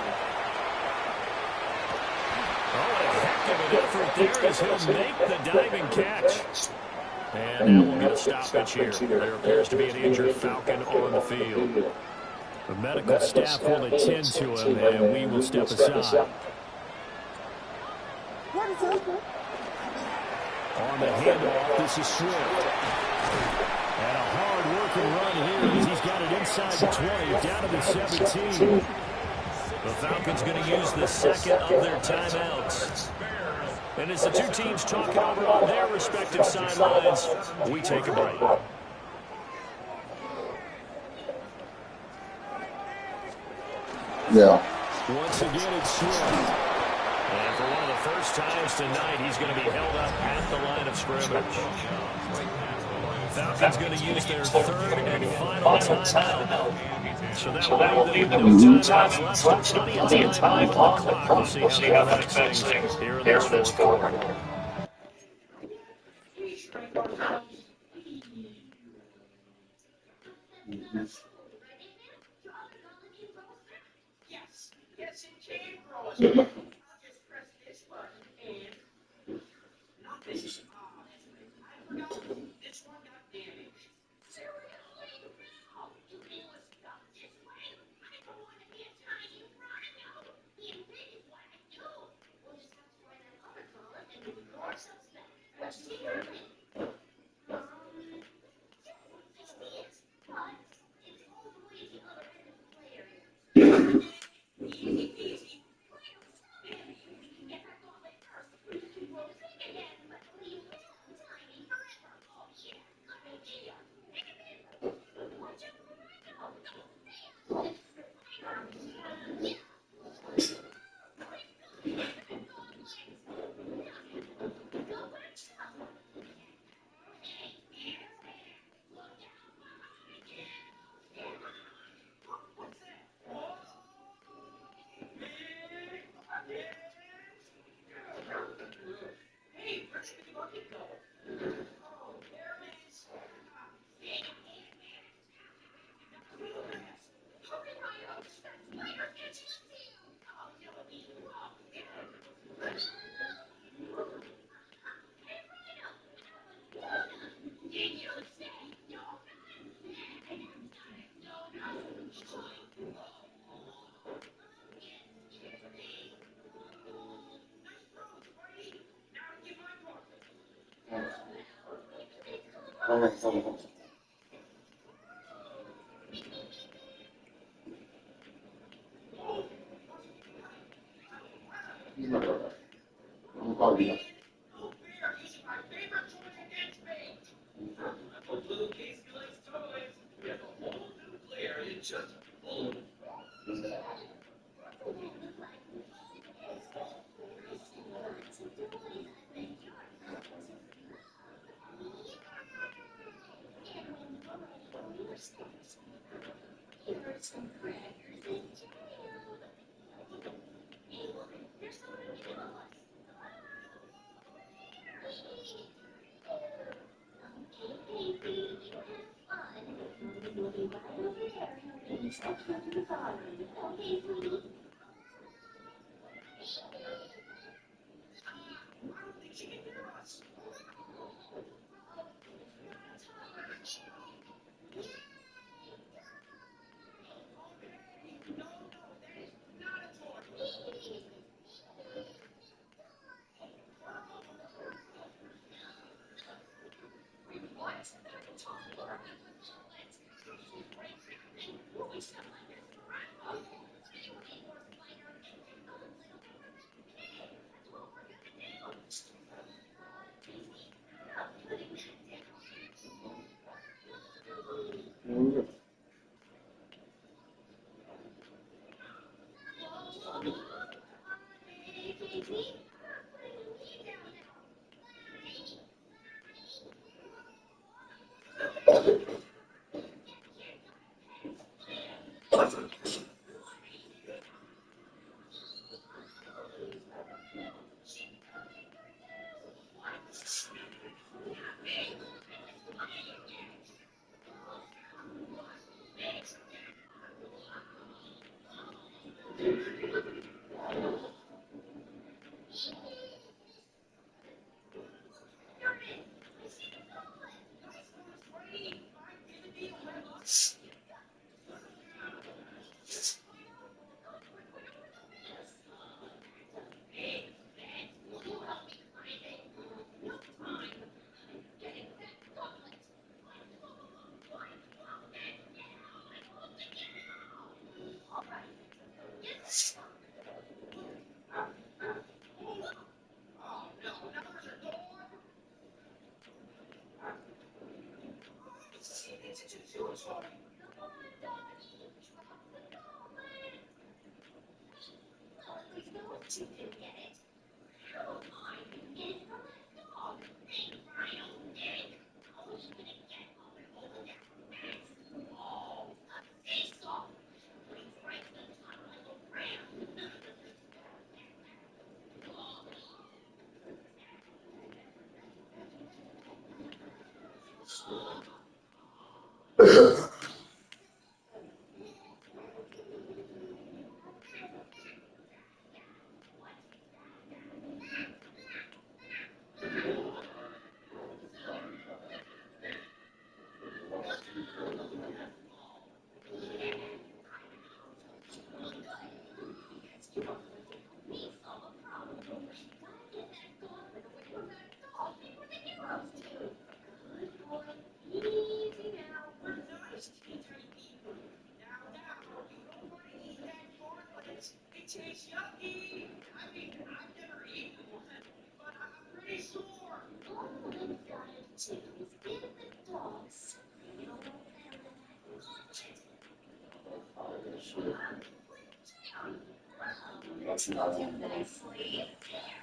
Oh, a heck of an effort there as he'll make the diving catch. And now we'll get a stoppage here. There appears to be an injured Falcon on the field. The medical staff will attend to him, and we will step aside. On the handoff, this is Swift. And a hard-working run here as he's got it inside the 20, down to the 17. The Falcons going to use the second of their timeouts. And as the two teams talking over on their respective sidelines, we take a break. Yeah. Once again, it's Swift. And for one of the first times tonight, he's going to be held up at the line of scrimmage. Falcons going to use their third and final timeout. So that will leave them with no timeouts left. Plenty of time on the clock. We'll see how that affects things here in this fourth.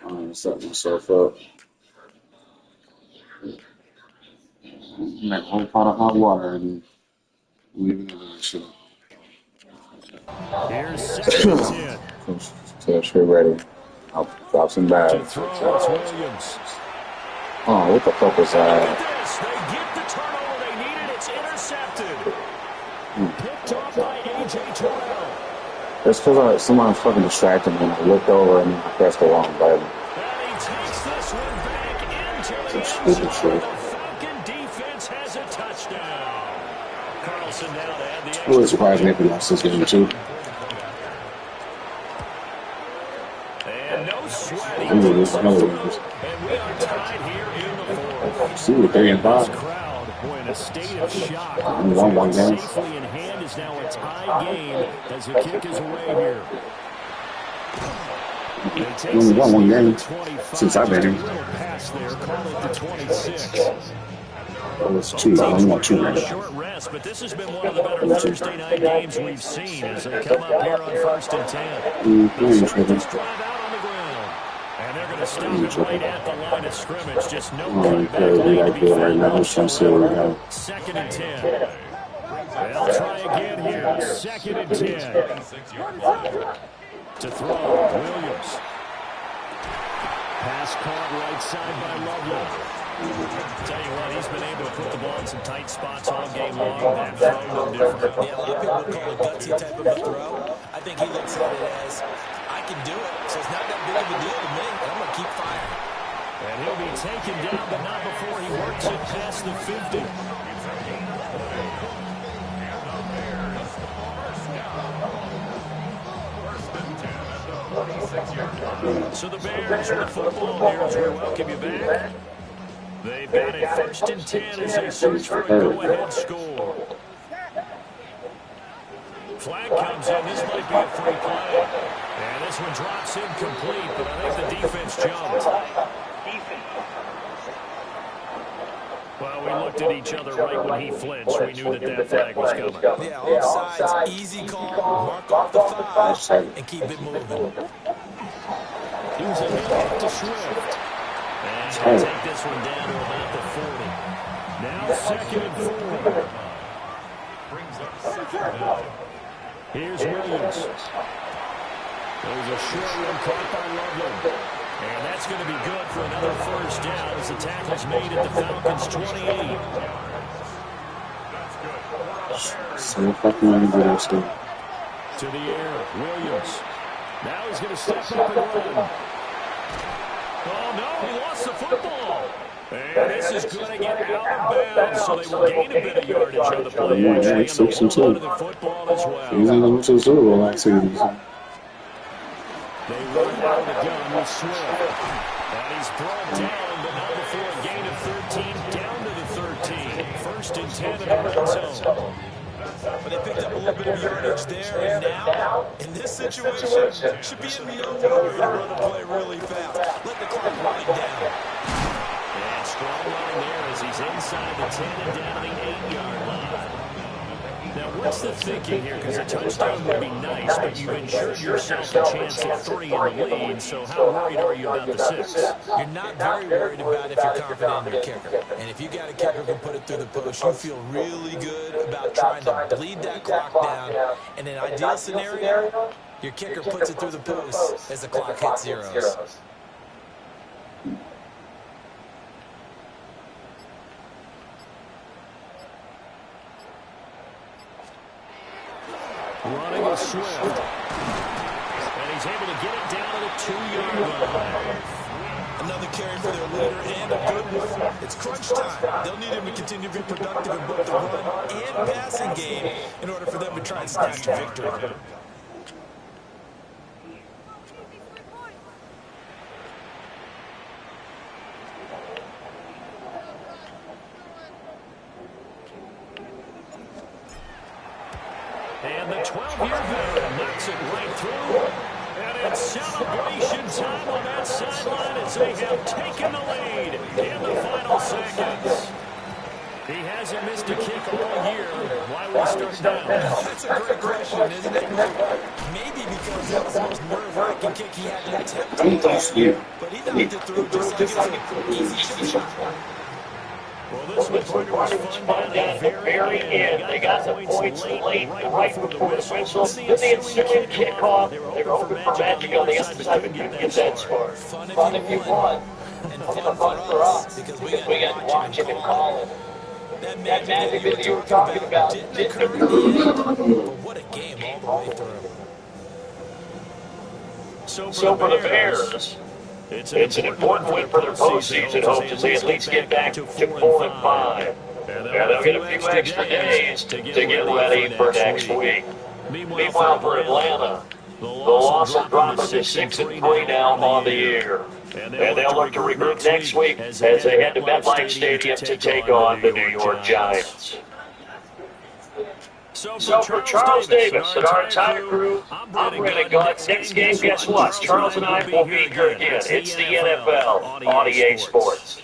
I'm gonna set myself up. Make a whole pot of hot water and leave it in that shit. Here's 2nd and 10. So shit ready. I'll drop some To bags. throw, it's Williams. Oh, what the fuck was Look that? at this. They get the turnover they needed. It's intercepted. Picked off by A.J. Terrell. It's because someone fucking distracted me and I looked over and I pressed the wrong button. And he takes this one back into the Some end stupid zone. shit. The Falcon defense has a touchdown. Carlson now to add the It would extra surprise me if we lost this game too. And no sweat. He Ooh, takes this it another through. one. And we are tied here in the fourth. See, we're 3 and This 5. crowd, boy, in a state of shock. We won one game. Safely in hand is now a tie game as the kick is away here. We only won one game since I've been here. Pass there, call it the 26. It was 2. I only won 2 games. Short rest, but this has been one of the better Thursday night games we've seen as they come up here on 1st and 10. Just drive out on the ground. And they're going to stop it right at the line of scrimmage. Just no cutback lane to be found on 2nd and 10. They'll try again here. 2nd and 10. To throw, Williams. Pass caught right side by Lovely. Tell you what, he's been able to put the ball in some tight spots all game long. That throw, no different. Yeah, a lot of people would call it a gutsy type of a throw. I think he looks at it as, I can do it, so it's not that big of a deal to me, and I'm going to keep firing. And he'll be taken down, but not before he works it past the 50. So the Bears with the football here as we welcome you back. They've got a 1st and 10 as they search for a go-ahead score. Flag comes in. This might be a free play. And this one drops incomplete, but I think the defense jumped. Well, we looked at each other right when he flinched. We knew that flag was coming. Yeah, offsides, easy call, mark off the 5, and keep it moving. He's a minute to Swift. And he'll take this one down to about the 40. Now 2nd and 4. Brings up 2nd down. Here's Williams. There's a short one caught by Loveland. And that's going to be good for another 1st down as the tackle's made at the Falcons' 28. So fucking good still. To the air, Williams. Now he's going to step up and run. Oh, no, he lost the football. And this is going to get out of bounds, so they will gain a bit of yardage on the play. Yeah, Actually, like 6 and 2. and the football as well. He's in the Super Bowl last season. They run out of the gun with Swift. And he's brought down, but not before a gain of 13, down to the 13. 1st and 10 in the red zone. But they picked up a little bit of yardage there, and now, in this situation, should be in no hurry to run the play really fast. Let the clock wind down. And strong line there as he's inside the 10 and down the 8-yard line. Now, what's the thinking here? Because a touchdown would be nice, but you've ensured yourself a chance at 3 in the lead, so how worried are you about the 6? You're not very worried about if you're confident in your kicker. And if you got a kicker who can put it through the post, you feel really good about trying to bleed that clock down. In an ideal scenario, your kicker puts it through the post as the clock hits zeros. Running with Swift. And he's able to get it down to the 2-yard line. Another carry for their leader and a good one. It's crunch time. They'll need him to continue to be productive in both the run and passing game in order for them to try and snatch a victory. And the 12-year veteran knocks it right through. And it's celebration time on that sideline as they have taken the lead in the final seconds. He hasn't missed a kick all year. Why would he start down? That's a great question, isn't it? Maybe because that was the most nerve-wracking kick he had to attempt. But he knocked it through just like it's an easy chip shot. Well, this was fun down at the very end. They got the points late, right before the whistle. Then the ensuing kickoff. They were hoping for magic on the other side, but couldn't get that score. Fun if you won. And fun for us because we got to watch it and call it. That magic that you were talking about didn't occur in the end. But what a game all the way through. So for the Bears, it's an important win for their postseason hopes as they at least get back to 4-5. And they'll get a few extra days to get ready for next week. Meanwhile, for Atlanta, the loss will drop them to 6-3 now on the year. And they'll look to regroup next week as they head to MetLife Stadium to take on the New York Giants. So for Charles Davis and our entire crew, I'm Brandon Gutt. Next game, guess what? Charles and I will be here again. It's the NFL on EA Sports.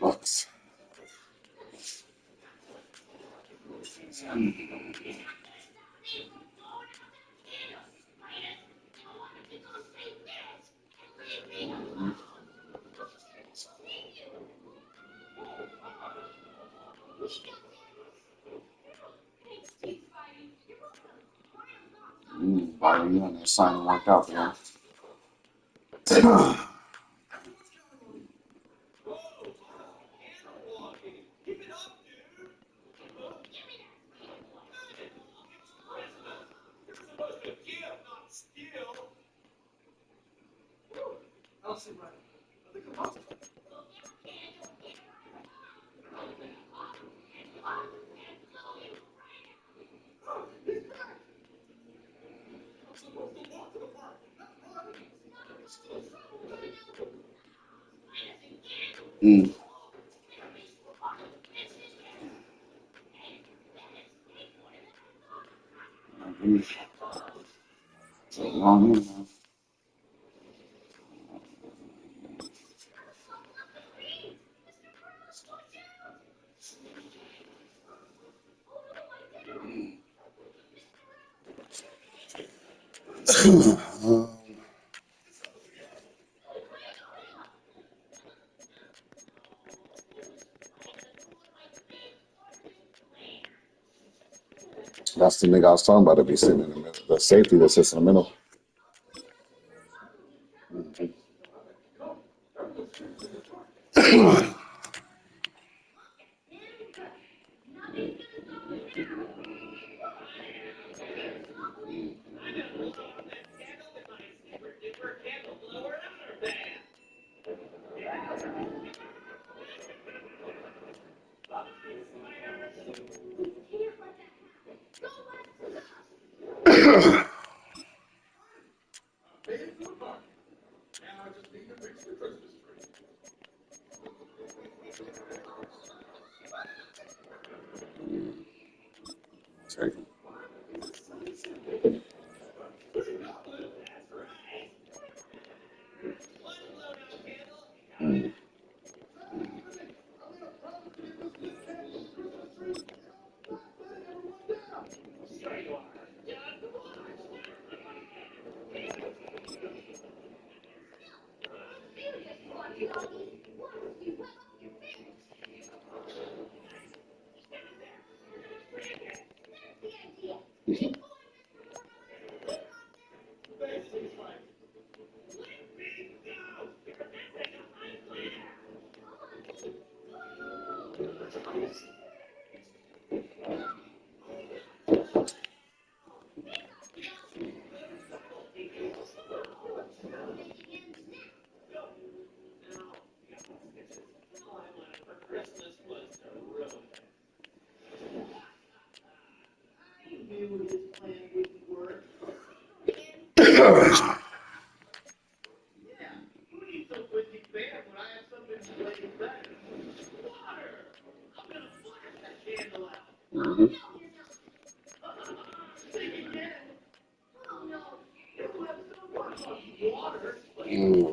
Bucks. Byron Young, that signing worked out for him. Long in, man. That's the nigga I was talking about to be sitting in the middle. The safety that sits in the middle. Take it.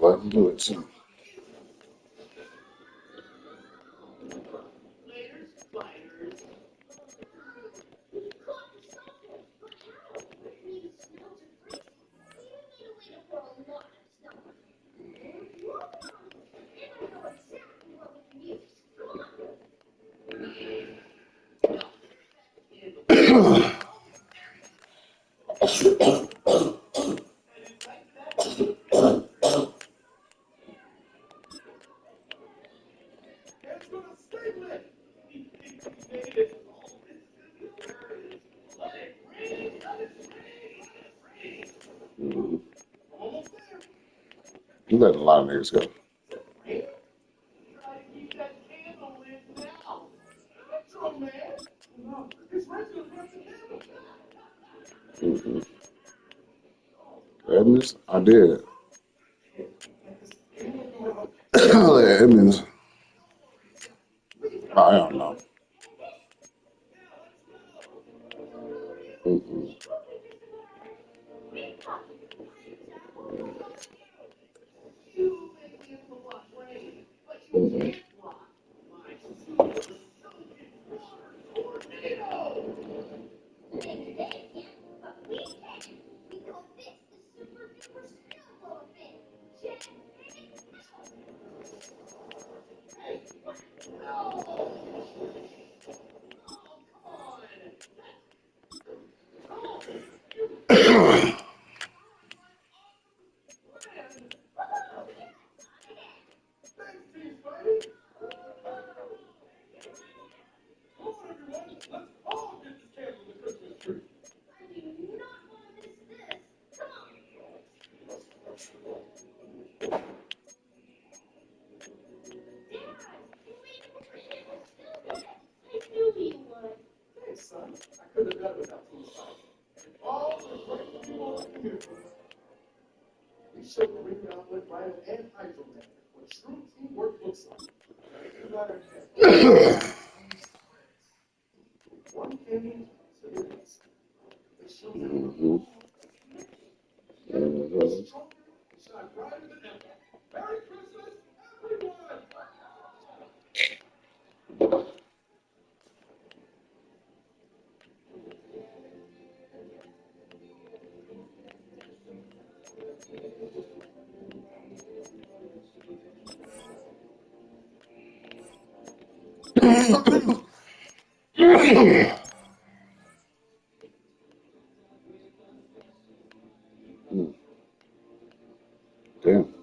Let him do it too. You let a lot of niggas go. Edmonds? I did. Edmonds. I don't know. Damn.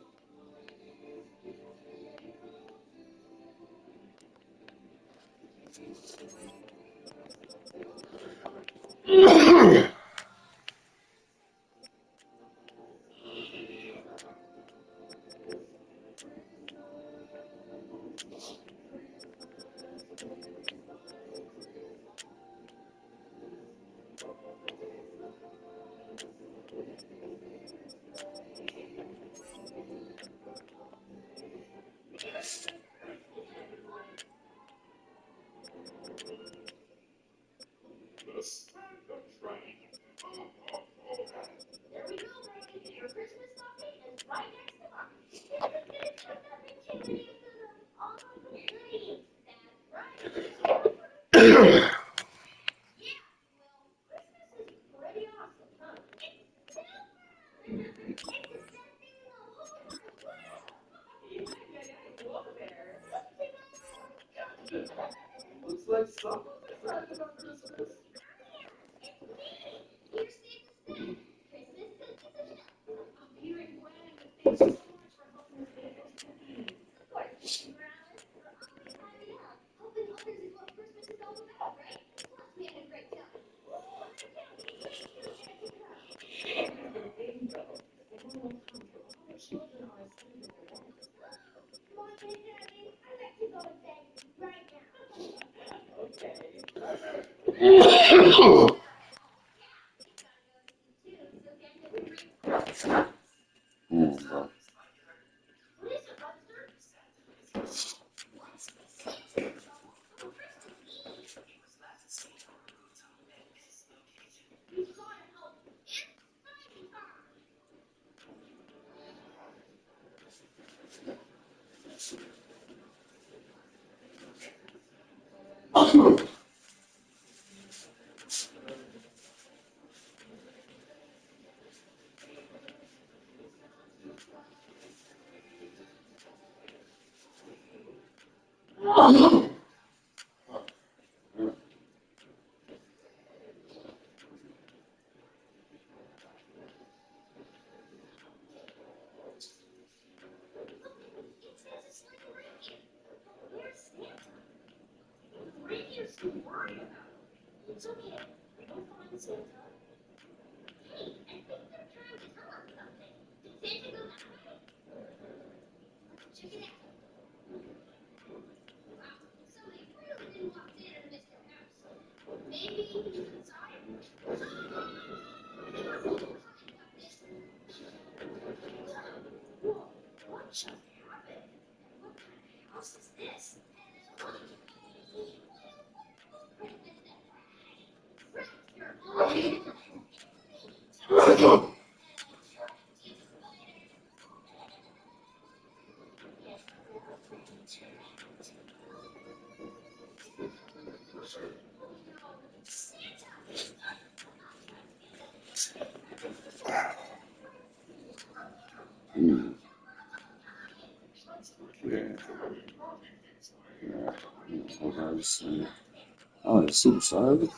Oh, it's super sorry.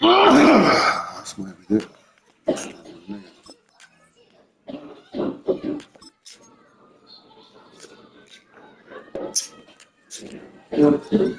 That's my everyday. Okay.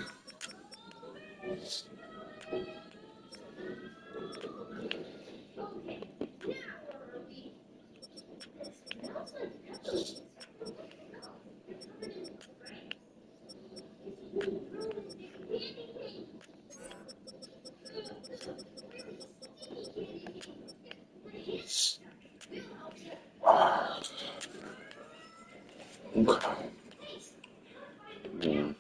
Yeah.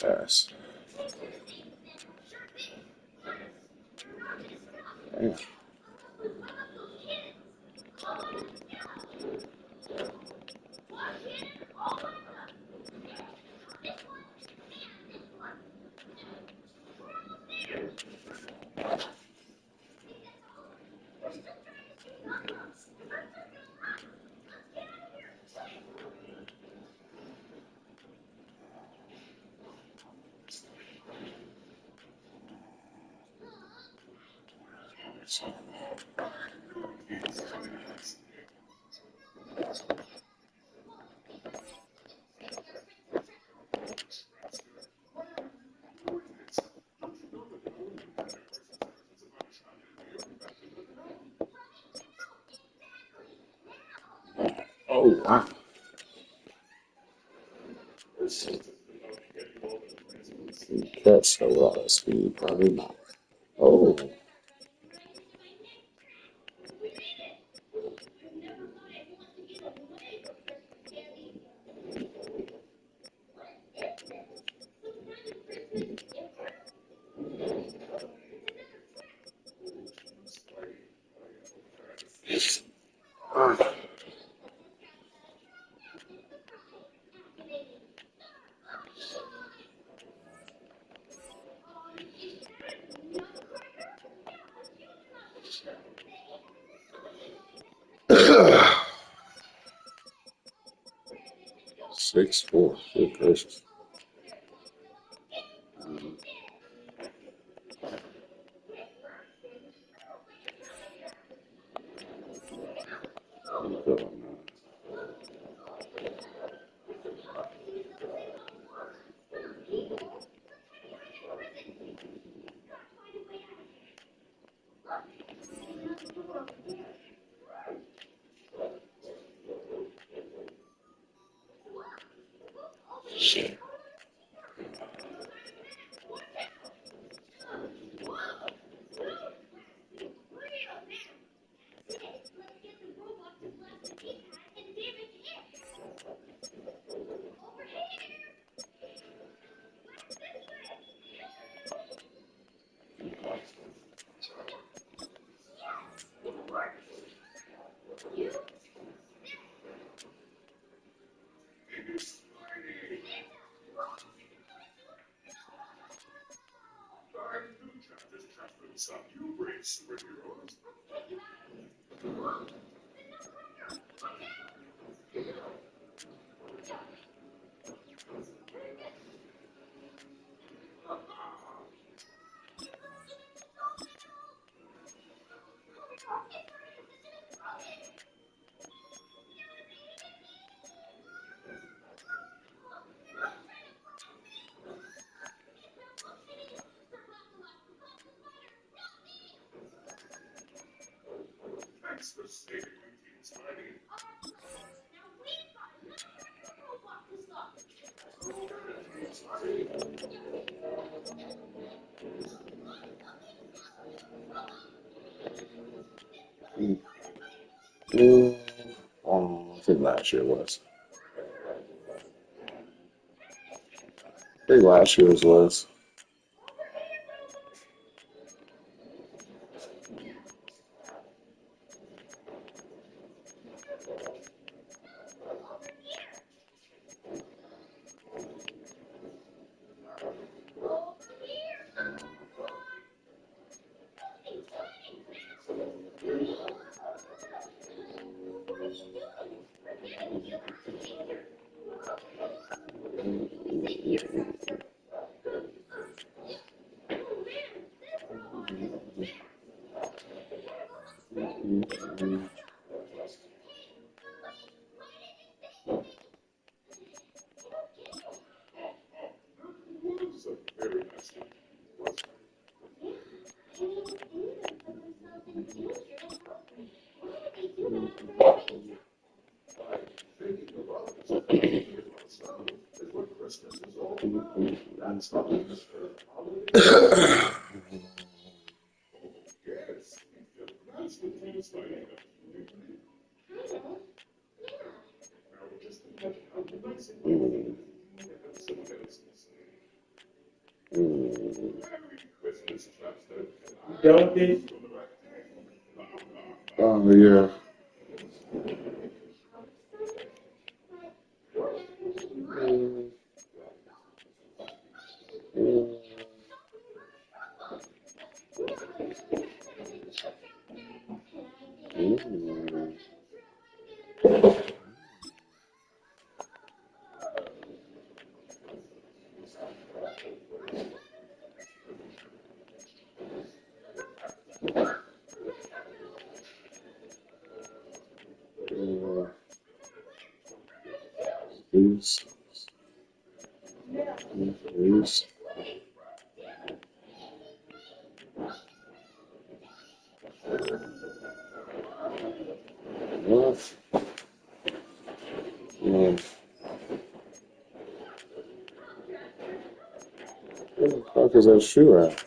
Pass. Damn. Oh, wow. Catch a lot of speed, probably not. Oh, ah. 6'4". Good gracious. Mm, I think last year was. I think last year's was. Oh, yeah. Reese. Reese. What? Man, where the fuck is that shoe at?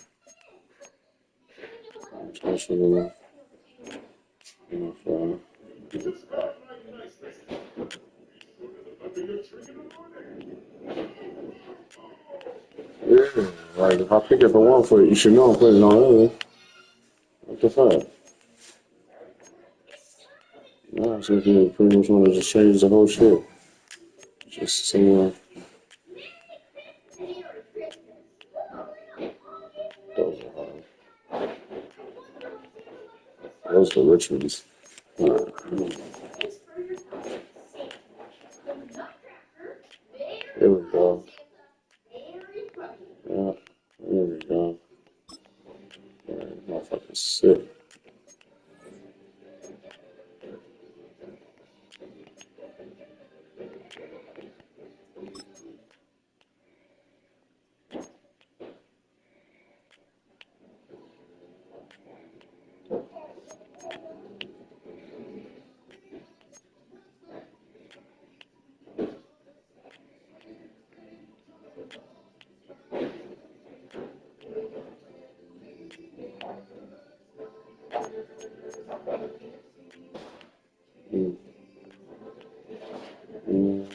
I should have. Yeah, like if I pick up a 1 foot, you should know I'm putting it on early. What the fuck? No, so if you pretty much want to just change the whole shit. Just someone. Those are hard. Those are rich ones. There we go. Yeah, there we go. Alright, motherfucker's sick. Mm, mm,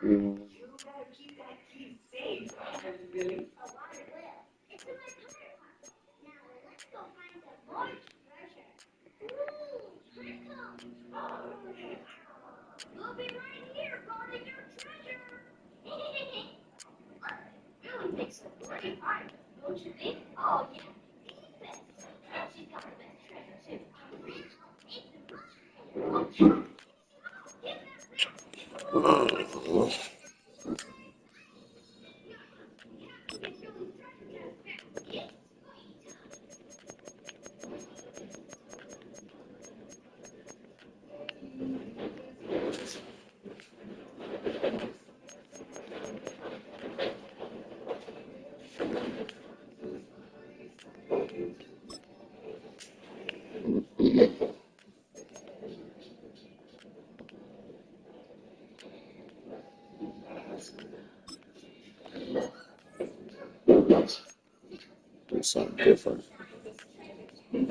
mm. Do something different. This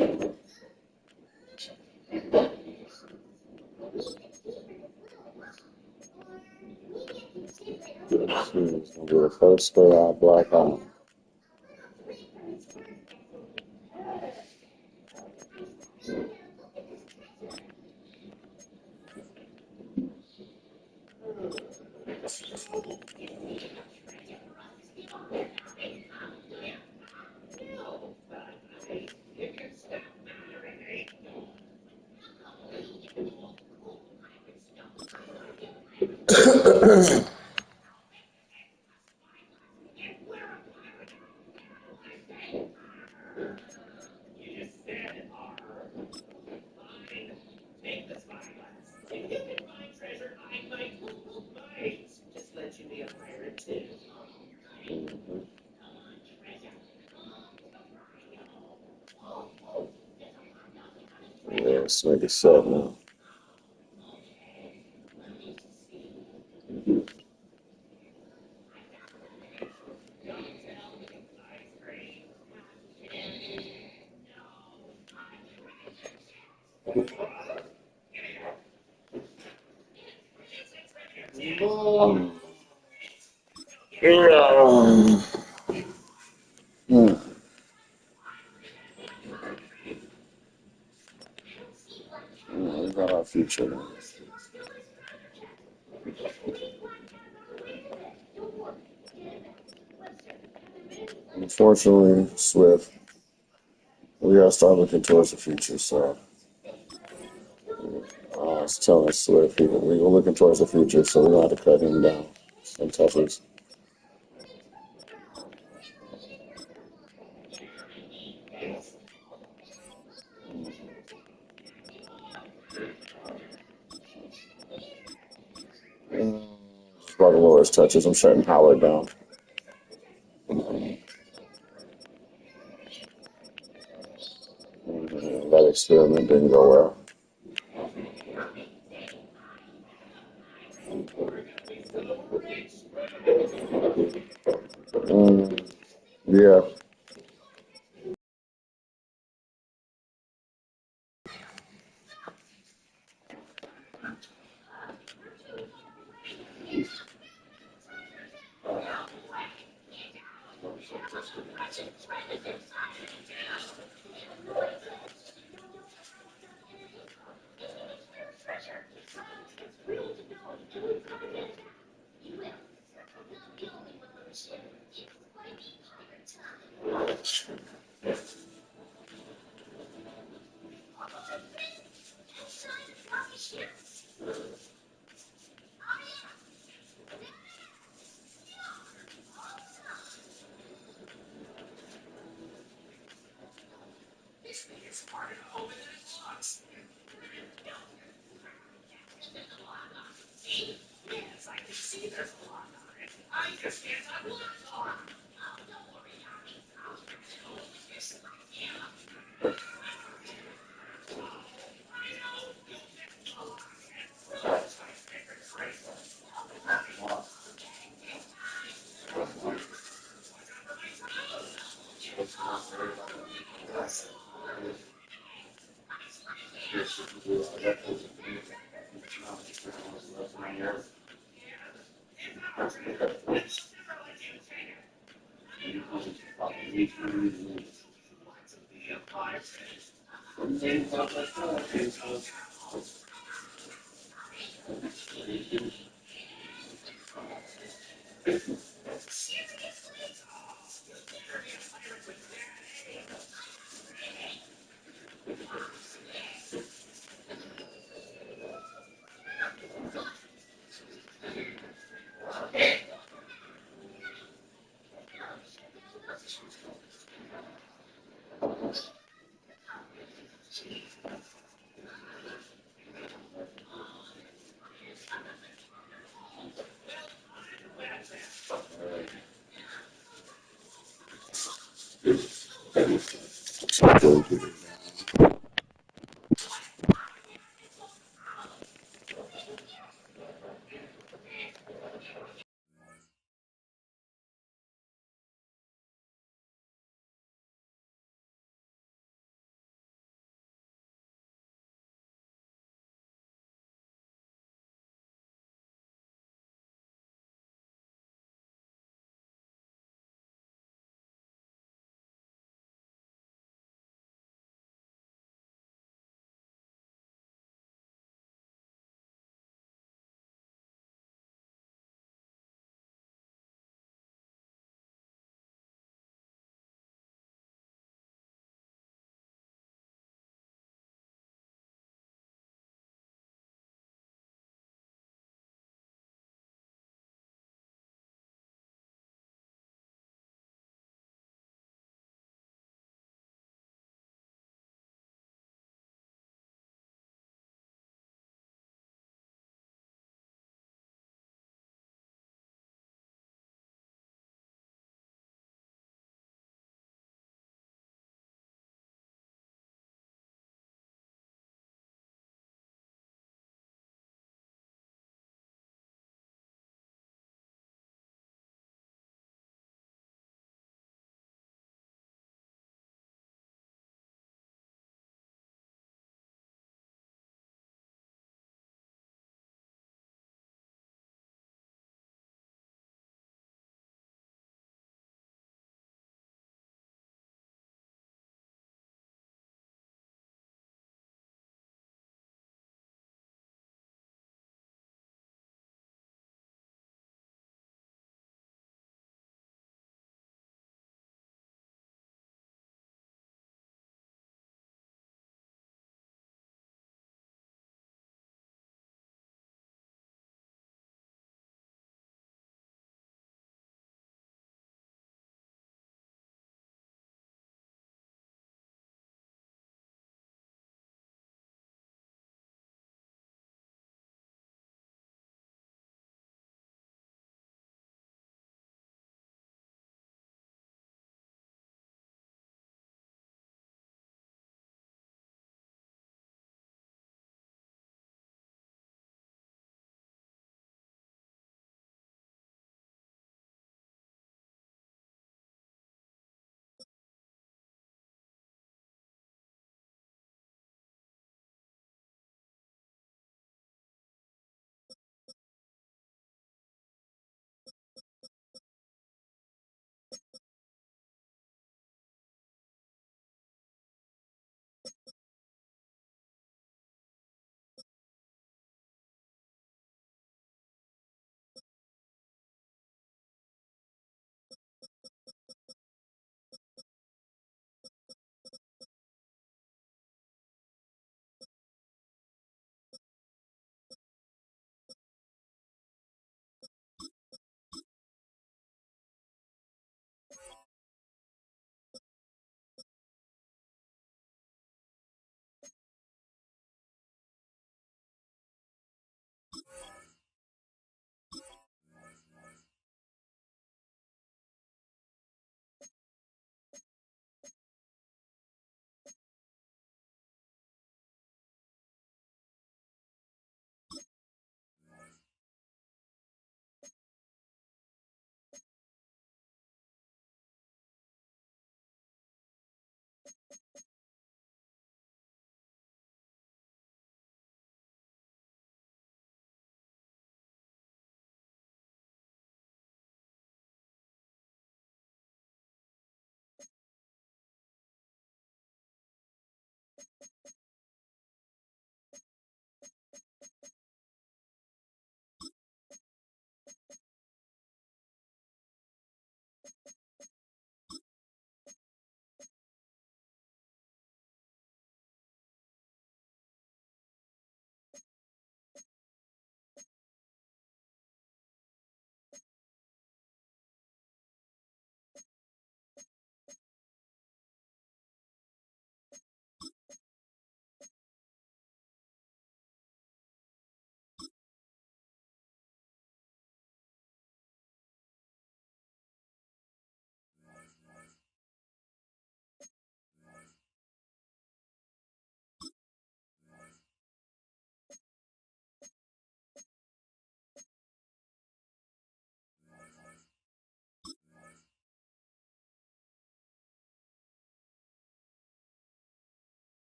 is gonna be the first day I black on. Yeah, let's make it set now. Yeah. We got our future now. Unfortunately, Swift, we gotta start looking towards the future. So I was telling Swift, we were looking towards the future, so we're gonna have to cut him down some touches. Just about to lower his touches. I'm shutting Howard down. That experiment didn't go well. Yeah.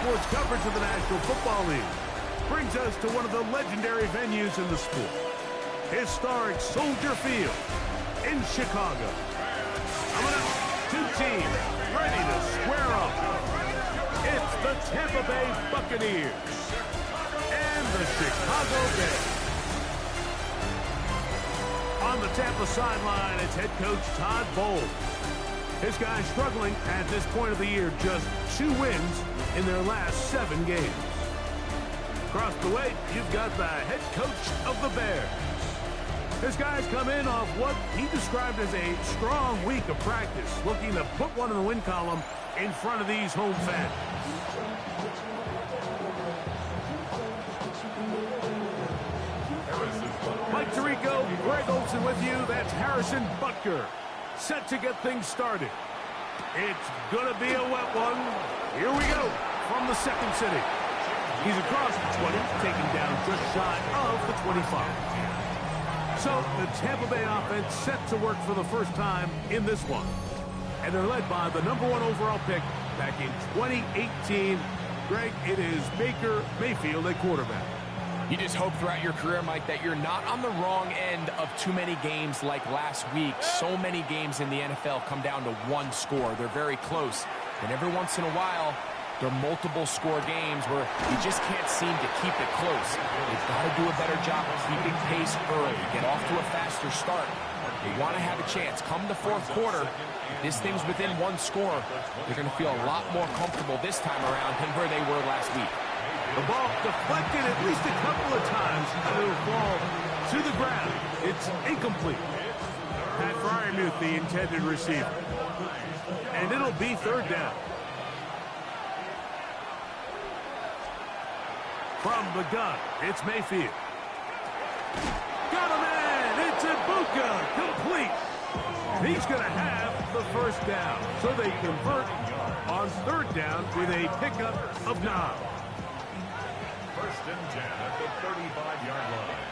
sports coverage of the National Football League brings us to one of the legendary venues in the sport. Historic Soldier Field in Chicago. Coming up, two teams ready to square up. It's the Tampa Bay Buccaneers and the Chicago Bears. On the Tampa sideline, it's head coach Todd Bowles. His guys struggling at this point of the year, just 2 wins in their last 7 games. Across the way, you've got the head coach of the Bears. His guys come in off what he described as a strong week of practice, looking to put one in the win column in front of these home fans. Mike Tirico, Greg Olsen with you. That's Harrison Butker, set to get things started. It's going to be a wet one. Here we go from the second city. He's across the 20, taking down just shy of the 25. So the Tampa Bay offense set to work for the first time in this one. And they're led by the #1 overall pick back in 2018. Greg, it is Baker Mayfield at quarterback. You just hope throughout your career, Mike, that you're not on the wrong end of too many games like last week. So many games in the NFL come down to 1 score. They're very close. And every once in a while, there are multiple score games where you just can't seem to keep it close. You've got to do a better job of keeping pace early, get off to a faster start. You want to have a chance. Come the fourth quarter, this thing's within 1 score. They're going to feel a lot more comfortable this time around than where they were last week. The ball deflected at least a couple of times, and it'll fall to the ground. It's incomplete. Pat Freiermuth, the intended receiver. And it'll be 3rd down. From the gun, it's Mayfield. Got a man! It's Ibuka! Complete! He's going to have the 1st down. So they convert on 3rd down with a pickup of 9. 1st and 10 at the 35-yard line.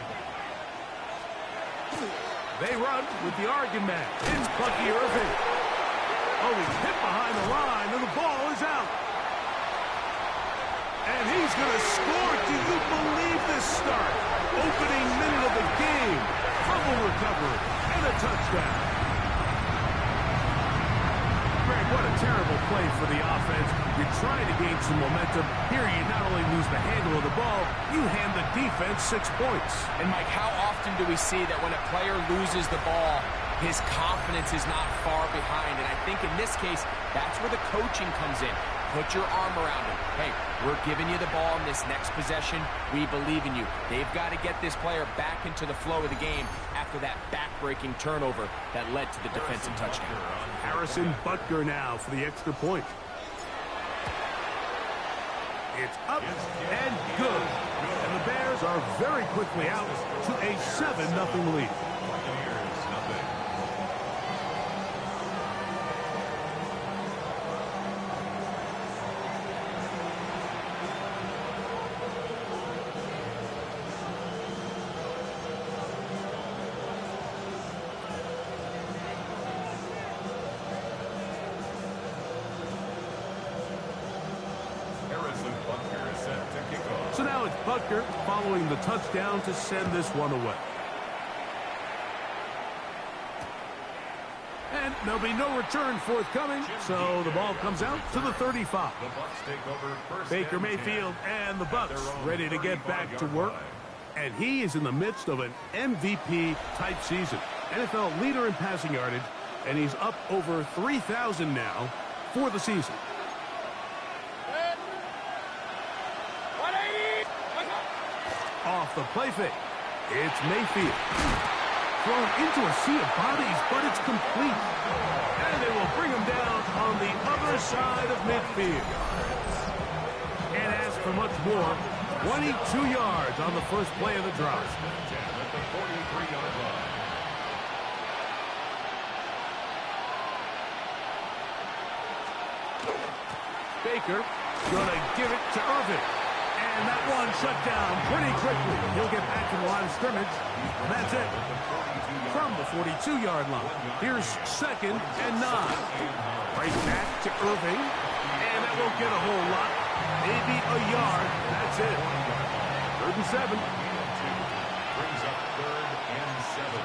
They run with the argument. It's Bucky Irving. Oh, he's hit behind the line, and the ball is out. And he's going to score. Do you believe this start? Opening minute of the game. Fumble recovery and a touchdown. Greg, what a terrible play for the offense. You're trying to gain some momentum. Here you not only lose the handle of the ball, you hand the defense 6 points. And, Mike, how often do we see that when a player loses the ball, his confidence is not far behind? And I think in this case, that's where the coaching comes in. Put your arm around him. Hey, we're giving you the ball in this next possession. We believe in you. They've got to get this player back into the flow of the game after that back-breaking turnover that led to the defensive touchdown. Harrison Butker now for the extra point. It's up and good. And the Bears are very quickly out to a 7-0 lead. So now it's Butker following the touchdown to send this one away. And there'll be no return forthcoming, so the ball comes out to the 35. Baker Mayfield and the Bucs ready to get back to work. And he is in the midst of an MVP-type season. NFL leader in passing yardage, and he's up over 3,000 now for the season. Off the play fake. It's Mayfield. Thrown into a sea of bodies, but it's complete. And they will bring him down on the other side of midfield. And as for much more, 22 yards on the first play of the drive. At the 43-yard line. Baker gonna give it to Irving. And that one shut down pretty quickly. He'll get back to the line of scrimmage. And that's it. From the 42-yard line. Here's 2nd and 9. Right back to Irving. And that won't get a whole lot. maybe a yard. That's it. 3rd and 7. Brings up 3rd and 7.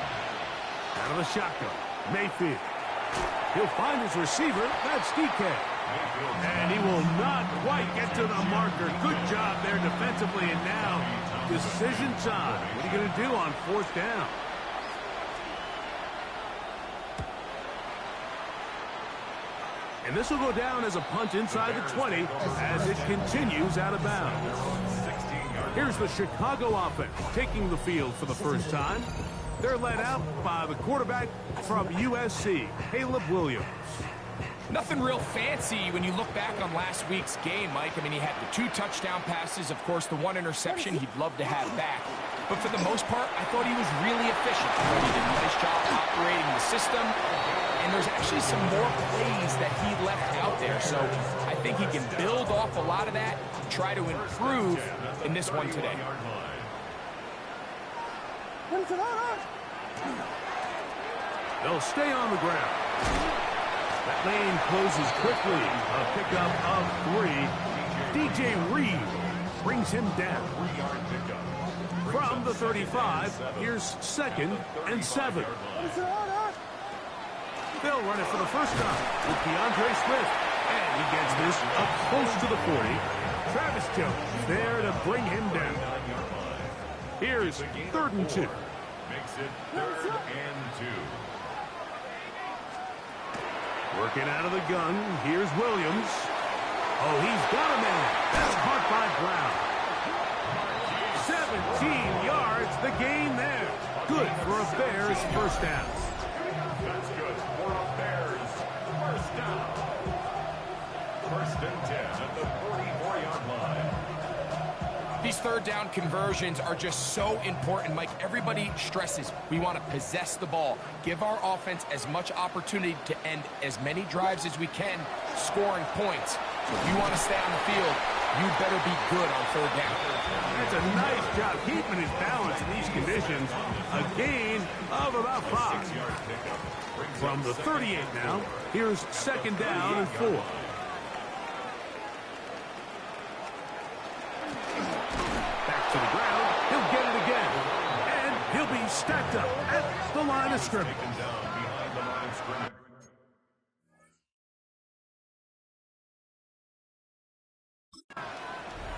Out of the shotgun. Mayfield. He'll find his receiver. That's DK. And he will not quite get to the marker. Good job there defensively. And now, decision time. What are you going to do on 4th down? And this will go down as a punt inside the 20 as it continues out of bounds. Here's the Chicago offense taking the field for the first time. They're led out by the quarterback from USC, Caleb Williams. Nothing real fancy when you look back on last week's game, Mike. I mean, he had the 2 touchdown passes, of course, the 1 interception he'd love to have back. But for the most part, I thought he was really efficient. I thought he did a nice job operating the system. And there's actually some more plays that he left out there. So I think he can build off a lot of that, try to improve in this one today. They'll stay on the ground. That lane closes quickly. A pickup of 3. DJ Reed brings him down. From the 35, here's 2nd and 7. They'll run it for the first time with DeAndre Swift. And he gets this up close to the 40. Travis Jones there to bring him down. Here's 3rd and 2. Makes it 3rd and 2. Working out of the gun. Here's Williams. Oh, he's got a man. That's caught by Brown. 17 yards, the gain there. Good for a Bears first down. That's good for a Bears first down. 1st and 10 at the 44-yard line. These 3rd down conversions are just so important, Mike. Everybody stresses we want to possess the ball, give our offense as much opportunity to end as many drives as we can, scoring points. So if you want to stay on the field, you better be good on 3rd down. That's a nice job keeping his balance in these conditions. A gain of about 5. From the 38 now, here's 2nd down and 4. To the ground, he'll get it again, and he'll be stacked up at the line of scrimmage. Taken down behind the line of scrimmage.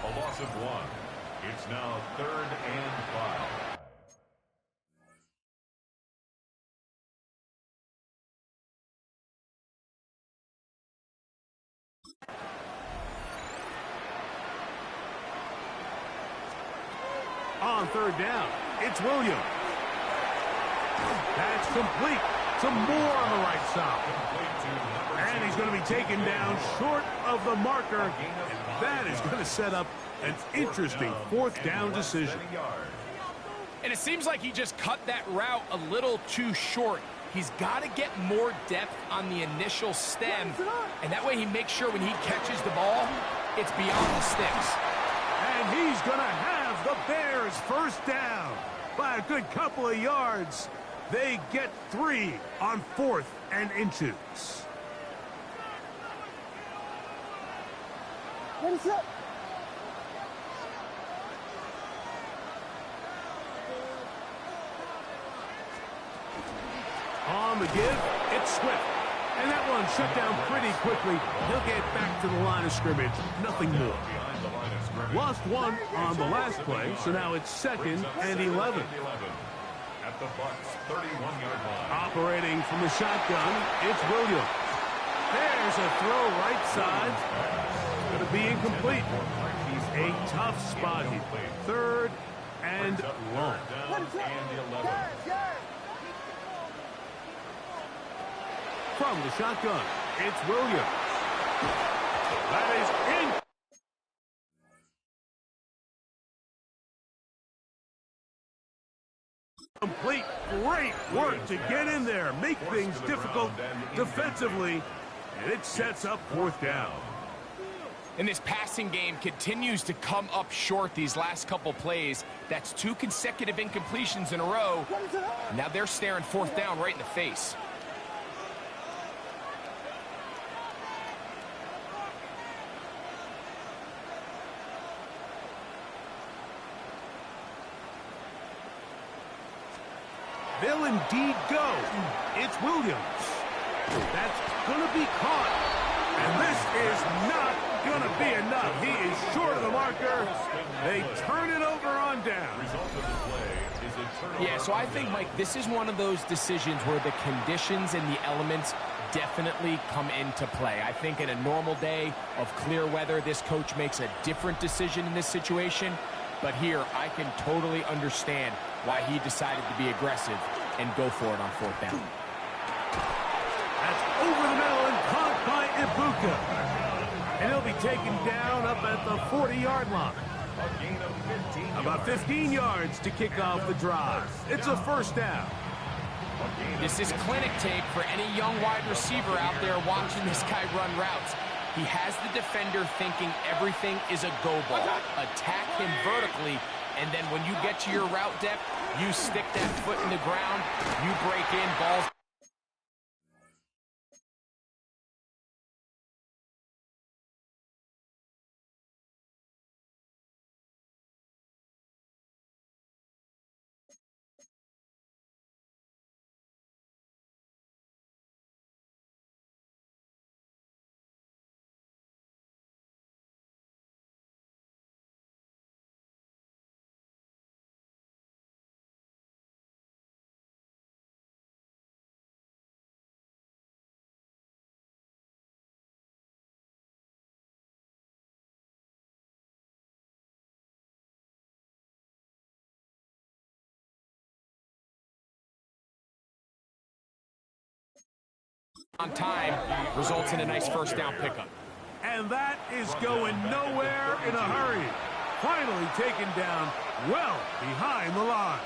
A loss of 1. It's now 3rd and 5. On 3rd down, it's Williams. That's complete. Some more on the right side. And he's going to be taken down short of the marker. And that is going to set up an interesting 4th down decision. And it seems like he just cut that route a little too short. He's got to get more depth on the initial stem. And that way he makes sure when he catches the ball, it's beyond the sticks. And he's going to have the Bears first down by a good couple of yards. They get 3 on 4th and inches. What is up? On the give, it's Swift. And that one shut down pretty quickly. He'll get back to the line of scrimmage. Nothing more. Lost 1 on the last play, so now it's 2nd and 11. At the Bucs 31-yard line. Operating from the shotgun, it's Williams. There's a throw right side. Going to be incomplete. A tough spot here. 3rd and long. From the shotgun, it's Williams. That is incomplete. Great work to get in there, make things difficult defensively, and it sets up 4th down. And this passing game continues to come up short these last couple plays. That's 2 consecutive incompletions in a row. Now they're staring 4th down right in the face. They'll indeed go. It's Williams. That's going to be caught. And this is not going to be enough. He is short of the marker. They turn it over on down. Yeah, so I think, Mike, this is one of those decisions where the conditions and the elements definitely come into play. I think in a normal day of clear weather, this coach makes a different decision in this situation. But here, I can totally understand why he decided to be aggressive and go for it on fourth down. That's over the middle and caught by Ibuka. And he'll be taken down up at the 40-yard line. About 15 yards to kick off the drive. It's a first down. This is clinic tape for any young wide receiver out there watching this guy run routes. He has the defender thinking everything is a go ball. Attack him vertically, and then when you get to your route depth, you stick that foot in the ground, you break in, balls. On time results in a nice first down pickup. And that is going nowhere in a hurry. Finally taken down well behind the line.